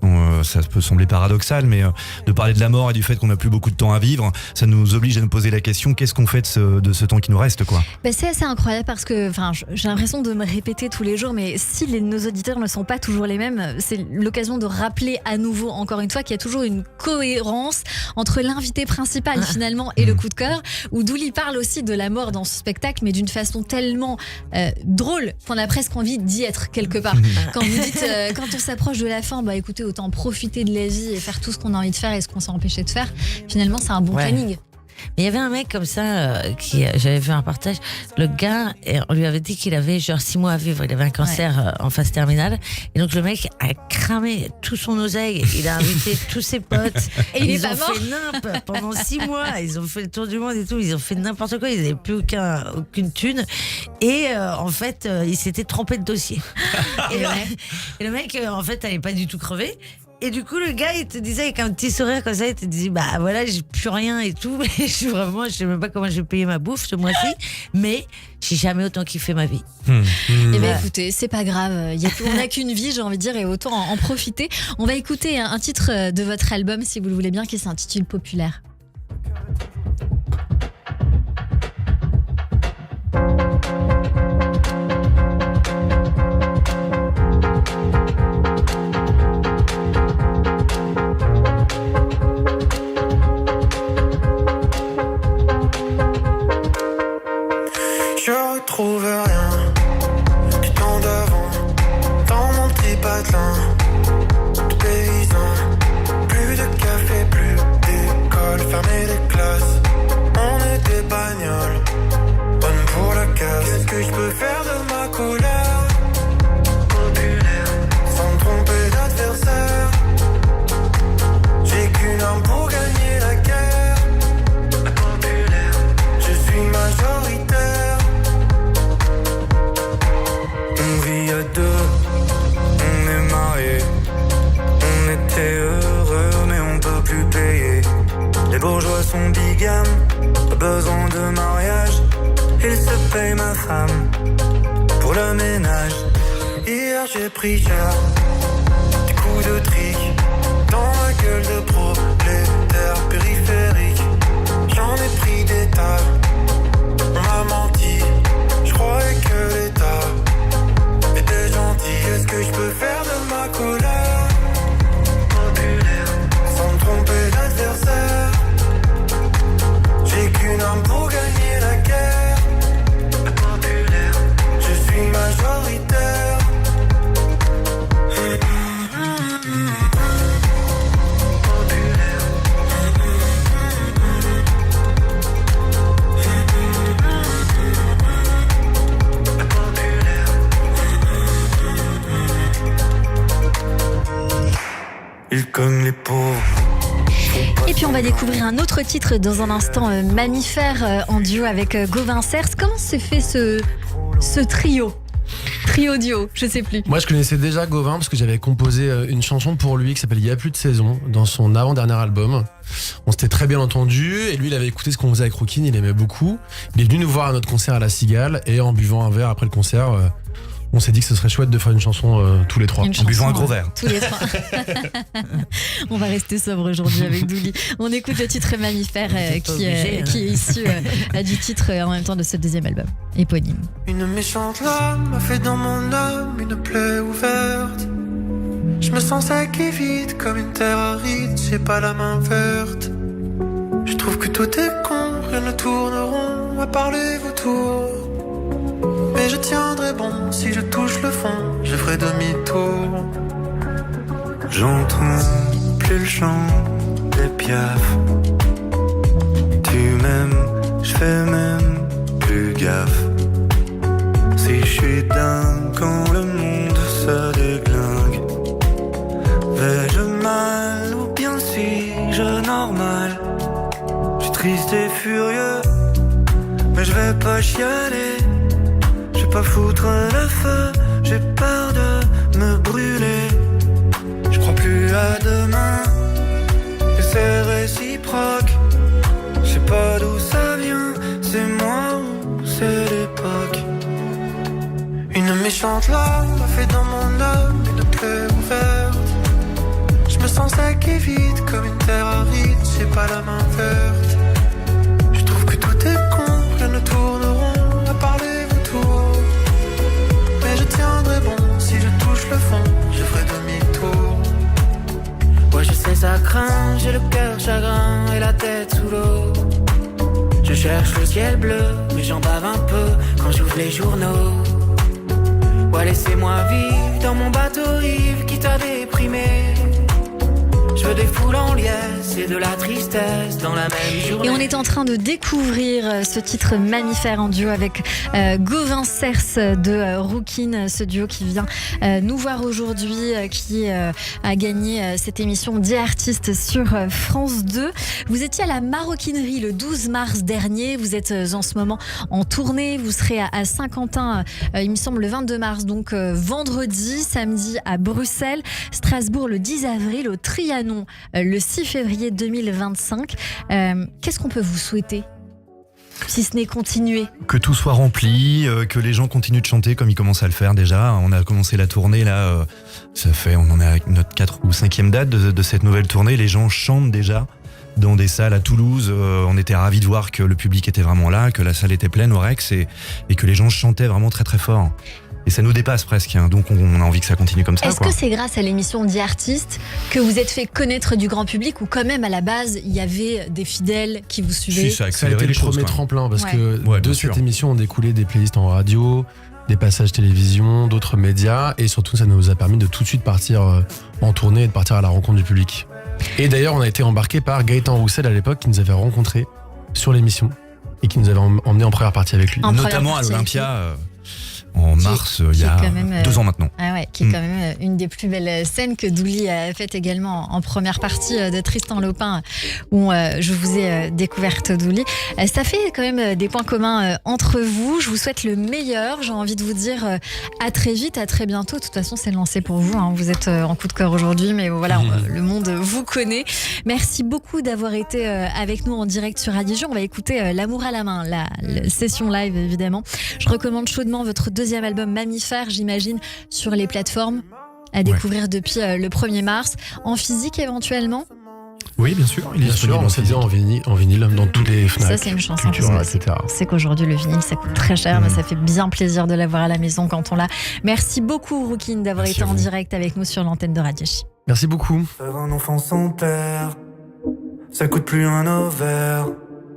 Ça peut sembler paradoxal, mais de parler de la mort et du fait qu'on n'a plus beaucoup de temps à vivre, ça nous oblige à nous poser la question, qu'est-ce qu'on fait de ce temps qui nous reste, quoi. C'est assez incroyable parce que j'ai l'impression de me répéter tous les jours, mais si nos auditeurs ne sont pas toujours les mêmes, c'est l'occasion de rappeler à nouveau encore une fois qu'il y a toujours une cohérence entre l'invité principal finalement et le coup de cœur, où Douli parle aussi de la mort dans ce spectacle, mais d'une façon tellement drôle qu'on a presque envie d'y être quelque part. Quand vous dites quand on s'approche de la fin, écoutez, autant profiter de la vie et faire tout ce qu'on a envie de faire et ce qu'on s'est empêché de faire. Finalement, c'est un bon planning. Mais il y avait un mec comme ça, j'avais vu un reportage, le gars, on lui avait dit qu'il avait genre 6 mois à vivre, il avait un cancer en phase terminale, et donc le mec a cramé tout son oseille, il a invité tous ses potes, et ils ont fait nimp pendant 6 mois, ils ont fait le tour du monde et tout, ils ont fait n'importe quoi, ils n'avaient plus aucune thune, et en fait, il s'était trompé de dossier. Et le mec, en fait, n'allait pas du tout crever. Et du coup, le gars, il te disait avec un petit sourire comme ça, il te disait, voilà, j'ai plus rien et tout. Mais je sais même pas comment je vais payer ma bouffe ce mois-ci. Mais j'ai jamais autant kiffé ma vie. Écoutez, c'est pas grave. On n'a qu'une vie, j'ai envie de dire, et autant en profiter. On va écouter un titre de votre album, si vous le voulez bien, qui s'intitule Populaire. Je retrouve rien du temps d'avant, dans mon petit patelin de paysan. Plus de café, plus d'école, fermé des classes. On est des bagnoles, bonnes pour la casse. Qu'est-ce que je peux faire de ma colère? Populaire, sans me tromper d'adversaire. J'ai qu'une arme pour gagner la guerre. Populaire, je suis majoritaire. On vit à 2, on est mariés. On était heureux mais on peut plus payer. Les bourgeois sont bigames, pas besoin de mariage. Ils se payent ma femme pour le ménage. Hier j'ai pris cher, des coups de trick dans la gueule de prolétaire périphérique. J'en ai pris des tas, on m'a menti. Je croyais que l'État était gentil. Qu'est-ce que je peux faire de ma colère? Populaire, sans me tromper d'adversaire. J'ai qu'une arme pour gagner la guerre. Populaire, je suis majoritaire. Il cogne les pauvres. Et puis on va découvrir un autre titre dans un instant, Mammifère, en duo avec Gauvin Cers. Comment se fait ce trio trio duo, je sais plus. Moi, je connaissais déjà Gauvin parce que j'avais composé une chanson pour lui qui s'appelle Il y a plus de saison dans son avant-dernier album. On s'était très bien entendu et lui, il avait écouté ce qu'on faisait avec Rookin, il aimait beaucoup. Il est venu nous voir à notre concert à la Cigale et en buvant un verre après le concert, on s'est dit que ce serait chouette de faire une chanson tous les trois. En buvant un gros verre. Tous les trois. On va rester sobre aujourd'hui avec Douli. On écoute le titre Mammifère qui est issu du titre en même temps de ce deuxième album éponyme. Une méchante lame a fait dans mon âme une plaie ouverte. Je me sens sec et vide comme une terre aride, j'ai pas la main verte. Je trouve que tout est con, rien ne tourne rond à part les vautours. Mais je tiendrai bon, si je touche le fond, je ferai demi-tour. J'entends plus le chant des piafs. Tu m'aimes, je fais même plus gaffe. Si je suis dingue quand le monde se déglingue, vais-je mal ou bien suis-je normal? Je suis triste et furieux, mais je vais pas chialer. Je vais pas foutre le feu, j'ai peur de me brûler. Je crois plus à demain, et c'est réciproque. Je sais pas d'où ça vient, c'est moi ou c'est l'époque. Une méchante lame a fait dans mon âme une plaie ouverte. Je me sens sec et vide comme une terre aride, j'ai pas la main verte. Je trouve que tout est con, rien ne tourne rond à part les vautours. Mais je tiendrai bon, si je touche le fond, je ferai demi-tour. Ouais, je sais ça craint, j'ai le cœur chagrin et la tête sous l'eau. Je cherche le ciel bleu, mais j'en bave un peu quand j'ouvre les journaux. Ouais, laissez-moi vivre dans mon bateau ivre qui t'a déprimé. Je veux des foules en liesse et de la tristesse dans la même journée. Et on est en train de découvrir ce titre Mammifère en duo avec Gauvin Cers de Rookin, ce duo qui vient nous voir aujourd'hui, qui a gagné cette émission 10 artistes sur France 2. Vous étiez à la Maroquinerie le 12 mars dernier, vous êtes en ce moment en tournée, vous serez à Saint-Quentin, il me semble le 22 mars, donc vendredi, samedi à Bruxelles, Strasbourg le 10 avril, au Trianon le 6 février 2025. Qu'est-ce qu'on peut vous souhaiter, si ce n'est continuer? Que tout soit rempli, que les gens continuent de chanter comme ils commencent à le faire déjà. On a commencé la tournée là, on en est à notre 4e ou 5e date de cette nouvelle tournée. Les gens chantent déjà dans des salles à Toulouse. On était ravis de voir que le public était vraiment là, que la salle était pleine au Rex et que les gens chantaient vraiment très très fort. Et ça nous dépasse presque, hein. Donc on a envie que ça continue comme ça. Est-ce que c'est grâce à l'émission 10 artistes que vous êtes fait connaître du grand public, ou quand même à la base il y avait des fidèles qui vous suivaient? Si, ça a accéléré les premiers tremplins parce que de cette émission ont découlé des playlists en radio, des passages télévision, d'autres médias, et surtout ça nous a permis de tout de suite partir en tournée et de partir à la rencontre du public. Et d'ailleurs on a été embarqué par Gaëtan Roussel à l'époque, qui nous avait rencontrés sur l'émission et qui nous avait emmené en première partie avec lui. Notamment à l'Olympia. En mars, il y a 2 ans maintenant. Ah ouais, qui est quand même une des plus belles scènes que Douli a faites également en première partie de Tristan Lopin, où je vous ai découverte, Douli. Ça fait quand même des points communs entre vous. Je vous souhaite le meilleur. J'ai envie de vous dire à très vite, à très bientôt. De toute façon, c'est lancé pour vous, hein. Vous êtes en coup de cœur aujourd'hui, mais voilà, le monde vous connaît. Merci beaucoup d'avoir été avec nous en direct sur Radio J. On va écouter L'amour à la main, la session live évidemment. Je recommande chaudement votre deuxième album Mammifère, j'imagine, sur les plateformes à découvrir depuis le 1er mars, en physique éventuellement. Oui, bien sûr. Bien sûr, on s'est dit en vinyle dans tous les FNAC. Ça, c'est une chance, Cultura, parce que etc. c'est qu'aujourd'hui, le vinyle, ça coûte très cher, mais ça fait bien plaisir de l'avoir à la maison quand on l'a. Merci beaucoup, Rookin, d'avoir été en direct avec nous sur l'antenne de Radio J. Merci beaucoup. Faire un enfant sans père, ça coûte plus un ovaire.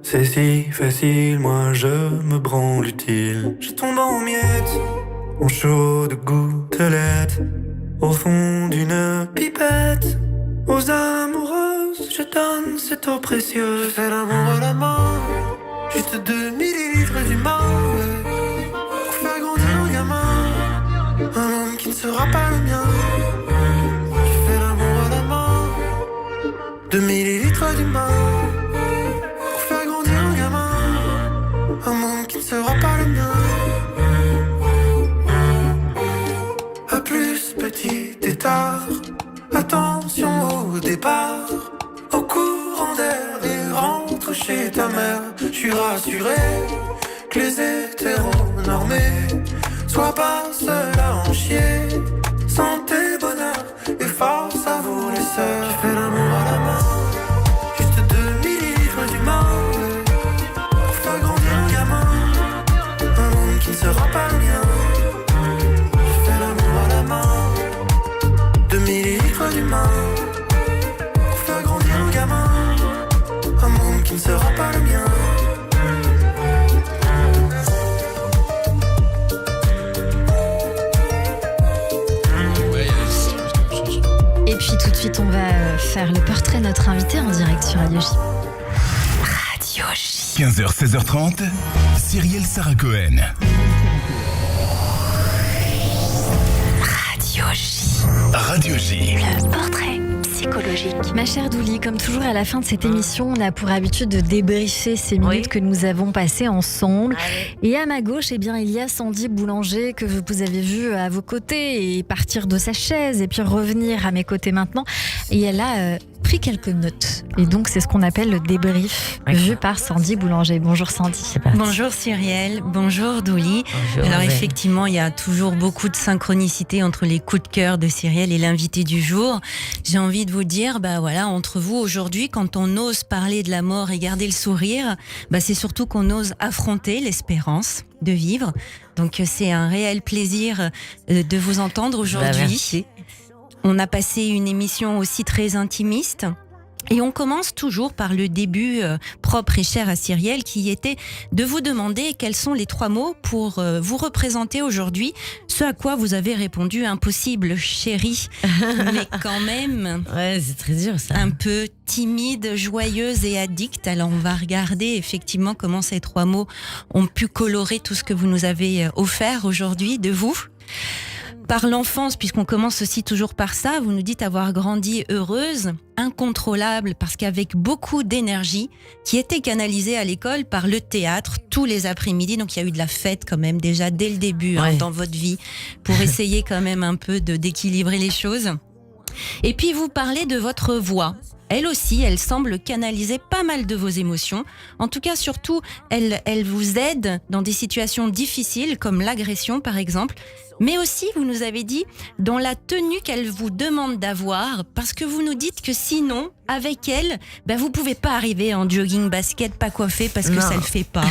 C'est si facile, moi je me branle utile. Je tombe en miettes, en chaude gouttelettes, au fond d'une pipette. Aux amoureuses, je donne cette eau précieuse. Je fais l'amour à la main, juste 2 millilitres d'humain, pour faire grandir un gamin, un homme qui ne sera pas le mien. Je fais l'amour à la main, 2 millilitres d'humain, pour faire grandir un gamin, un monde qui ne sera pas le mien. attention au départ, au courant d'air et rentre chez ta mère. Je suis rassuré que les hétéronormés soient pas seuls à en chier. Santé, bonheur et force à vous les sœurs. J'ai fait l'amour à la main, juste 2 millilitres d'humain, pour faire grandir un gamin, un monde qui ne sera pas le mien. J'ai fait l'amour à la main, 2 millilitres d'humain, pour faire grandir un gamin, un monde qui ne sera pas le mien. Et puis tout de suite, on va faire le portrait de notre invité en direct sur Radio J. Radio J. 15h, 16h30, Cyrielle Sarah Cohen. Radio J. Radio J. Le portrait psychologique. Ma chère Douli, comme toujours à la fin de cette émission, on a pour habitude de débriefer ces minutes que nous avons passées ensemble. Et à ma gauche, eh bien, il y a Sandy Boulanger que vous avez vu à vos côtés et partir de sa chaise et puis revenir à mes côtés maintenant. Et elle a pris quelques notes. Et donc, c'est ce qu'on appelle le débrief vu par Sandy Boulanger. Bonjour Sandy. Bonjour Cyrielle, bonjour Douli. Alors effectivement, il y a toujours beaucoup de synchronicité entre les coups de cœur de Cyrielle et l'invité du jour. J'ai envie de vous dire, voilà, entre vous aujourd'hui, quand on ose parler de la mort et garder le sourire, c'est surtout qu'on ose affronter l'espérance de vivre. Donc c'est un réel plaisir de vous entendre aujourd'hui. Merci. On a passé une émission aussi très intimiste. Et on commence toujours par le début propre et cher à Cyrielle, qui était de vous demander quels sont les 3 mots pour vous représenter aujourd'hui, ce à quoi vous avez répondu impossible, chérie, mais quand même c'est très dur, ça. Un peu timide, joyeuse et addicte. Alors on va regarder effectivement comment ces 3 mots ont pu colorer tout ce que vous nous avez offert aujourd'hui de vous. Par l'enfance, puisqu'on commence aussi toujours par ça, vous nous dites avoir grandi heureuse, incontrôlable, parce qu'avec beaucoup d'énergie, qui était canalisée à l'école par le théâtre tous les après-midi. Donc il y a eu de la fête quand même déjà dès le début dans votre vie, pour essayer quand même un peu d'équilibrer les choses. Et puis vous parlez de votre voix. Elle aussi, elle semble canaliser pas mal de vos émotions. En tout cas, surtout, elle vous aide dans des situations difficiles, comme l'agression par exemple. Mais aussi, vous nous avez dit, dans la tenue qu'elle vous demande d'avoir, parce que vous nous dites que sinon, avec elle, vous pouvez pas arriver en jogging basket, pas coiffé, parce que ça le fait pas.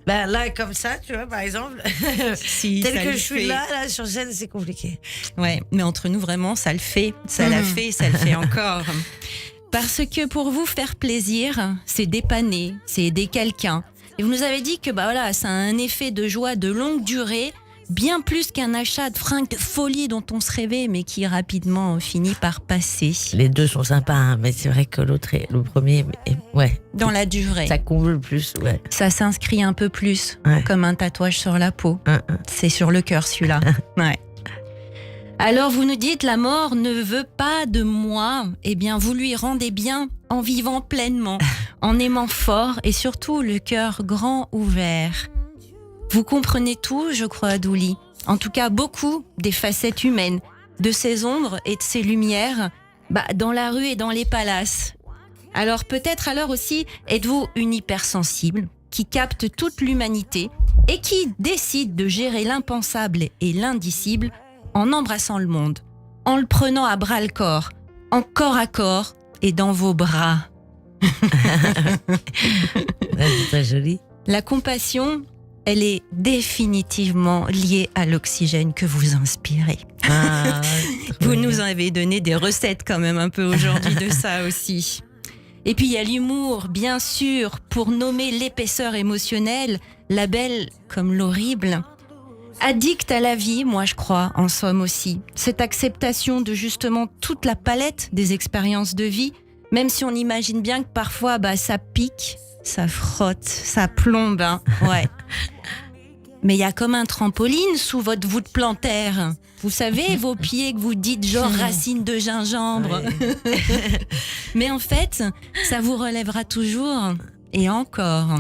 Là, comme ça, tu vois, par exemple, si, tel que je suis là, sur scène, c'est compliqué. Ouais, mais entre nous, vraiment, ça le fait. Ça l'a fait, ça le fait encore. Parce que pour vous faire plaisir, c'est dépanner, c'est aider quelqu'un. Et vous nous avez dit que ça a un effet de joie de longue durée, bien plus qu'un achat de fringues de folie dont on se rêvait, mais qui rapidement finit par passer. Les deux sont sympas, mais c'est vrai que le premier, dans la durée. Ça comble plus, Ça s'inscrit un peu plus, comme un tatouage sur la peau. C'est sur le cœur, celui-là. Alors vous nous dites, la mort ne veut pas de moi. Eh bien, vous lui rendez bien en vivant pleinement, en aimant fort et surtout le cœur grand ouvert. Vous comprenez tout, je crois, Douli. En tout cas, beaucoup des facettes humaines, de ses ombres et de ses lumières, dans la rue et dans les palaces. Alors peut-être aussi, êtes-vous une hypersensible qui capte toute l'humanité et qui décide de gérer l'impensable et l'indicible en embrassant le monde, en le prenant à bras-le-corps, en corps à corps et dans vos bras. C'est très joli. La compassion, elle est définitivement liée à l'oxygène que vous inspirez. Vous nous avez donné des recettes quand même un peu aujourd'hui de ça aussi. Et puis il y a l'humour, bien sûr, pour nommer l'épaisseur émotionnelle, la belle comme l'horrible. Addict à la vie, moi je crois, en somme aussi. Cette acceptation de justement toute la palette des expériences de vie, même si on imagine bien que parfois ça pique, ça frotte, ça plombe. Mais il y a comme un trampoline sous votre voûte plantaire. Vous savez, vos pieds que vous dites genre racines de gingembre. Mais en fait, ça vous relèvera toujours et encore.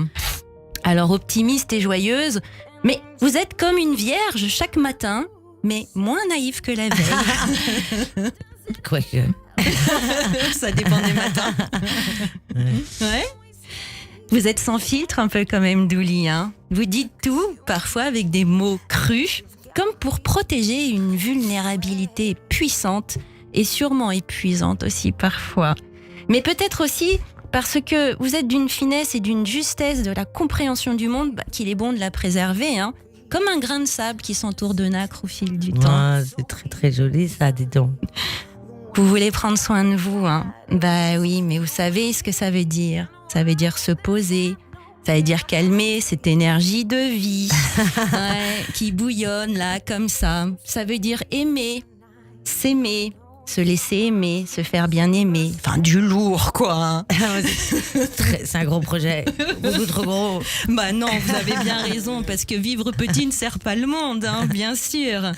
Alors optimiste et joyeuse, mais vous êtes comme une vierge chaque matin, mais moins naïve que la veille. Quoique. Ça dépend des matins. Ouais. Vous êtes sans filtre un peu quand même, Douli. Hein. Vous dites tout, parfois avec des mots crus, comme pour protéger une vulnérabilité puissante et sûrement épuisante aussi parfois. Mais peut-être aussi parce que vous êtes d'une finesse et d'une justesse de la compréhension du monde qu'il est bon de la préserver. Hein. Comme un grain de sable qui s'entoure de nacre au fil du temps. C'est très très joli ça, dis donc. Vous voulez prendre soin de vous, hein? Bah oui, mais vous savez ce que ça veut dire. Ça veut dire se poser. Ça veut dire calmer cette énergie de vie qui bouillonne là, comme ça. Ça veut dire aimer, s'aimer, se laisser aimer, se faire bien aimer. Enfin, du lourd, quoi. Hein. C'est un gros projet. Beaucoup trop gros. Bah non, vous avez bien raison, parce que vivre petit ne sert pas le monde, hein, bien sûr.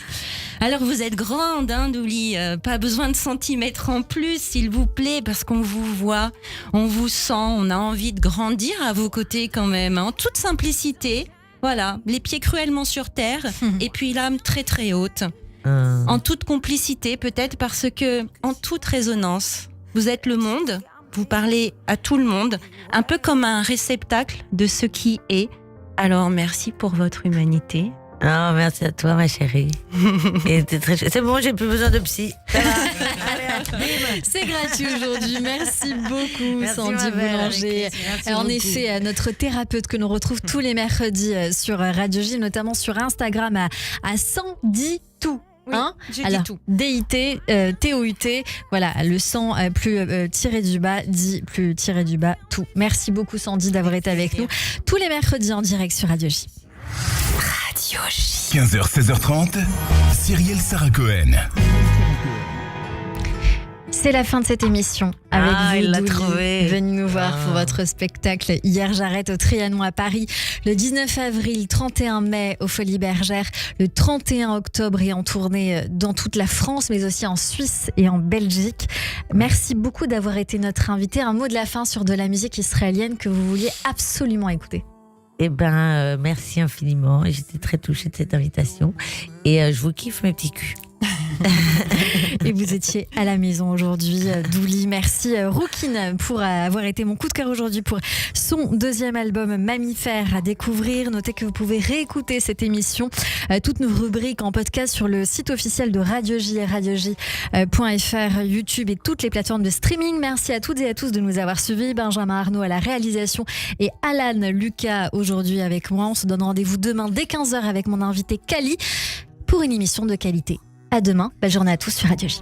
Alors vous êtes grande, hein, Douli, pas besoin de centimètres en plus, s'il vous plaît, parce qu'on vous voit, on vous sent, on a envie de grandir à vos côtés quand même, hein, en toute simplicité. Voilà, les pieds cruellement sur terre, et puis l'âme très très haute. En toute complicité peut-être, parce que en toute résonance, vous êtes le monde, vous parlez à tout le monde, un peu comme un réceptacle de ce qui est. Alors merci pour votre humanité. Oh, merci à toi, ma chérie. Et c'est bon, j'ai plus besoin de psy. C'est gratuit aujourd'hui. Merci beaucoup, merci Sandy Boulanger. En effet, notre thérapeute que l'on retrouve tous les mercredis sur Radio J, notamment sur Instagram à Sandy Tout. Hein, alors, tout. DIT, TOUT, voilà, le 100 plus tiré du bas, dit plus tiré du bas, tout. Merci beaucoup, Sandy, d'avoir été avec nous tous les mercredis en direct sur Radio J. Radio J. 15h, 16h30, Cyrielle Sarah Cohen. C'est la fin de cette émission avec vous, il l'a Douli, trouvé. venu nous voir pour votre spectacle Hier j'arrête au Trianon à Paris, le 19 avril, 31 mai au Folies Bergère, le 31 octobre et en tournée dans toute la France mais aussi en Suisse et en Belgique. Merci beaucoup d'avoir été notre invité. Un mot de la fin sur de la musique israélienne que vous vouliez absolument écouter. Eh ben, merci infiniment. J'étais très touchée de cette invitation et je vous kiffe mes petits culs. Et vous étiez à la maison aujourd'hui, Douli. Merci Rouquine pour avoir été mon coup de cœur aujourd'hui pour son deuxième album Mammifère à découvrir. Notez que vous pouvez réécouter cette émission, toutes nos rubriques en podcast sur le site officiel de Radio J, radioj.fr, YouTube et toutes les plateformes de streaming. Merci à toutes et à tous de nous avoir suivis. Benjamin Arnaud à la réalisation et Alan Lucas aujourd'hui avec moi. On se donne rendez-vous demain dès 15h avec mon invité Kali pour une émission de qualité. À demain, belle journée à tous sur Radio J.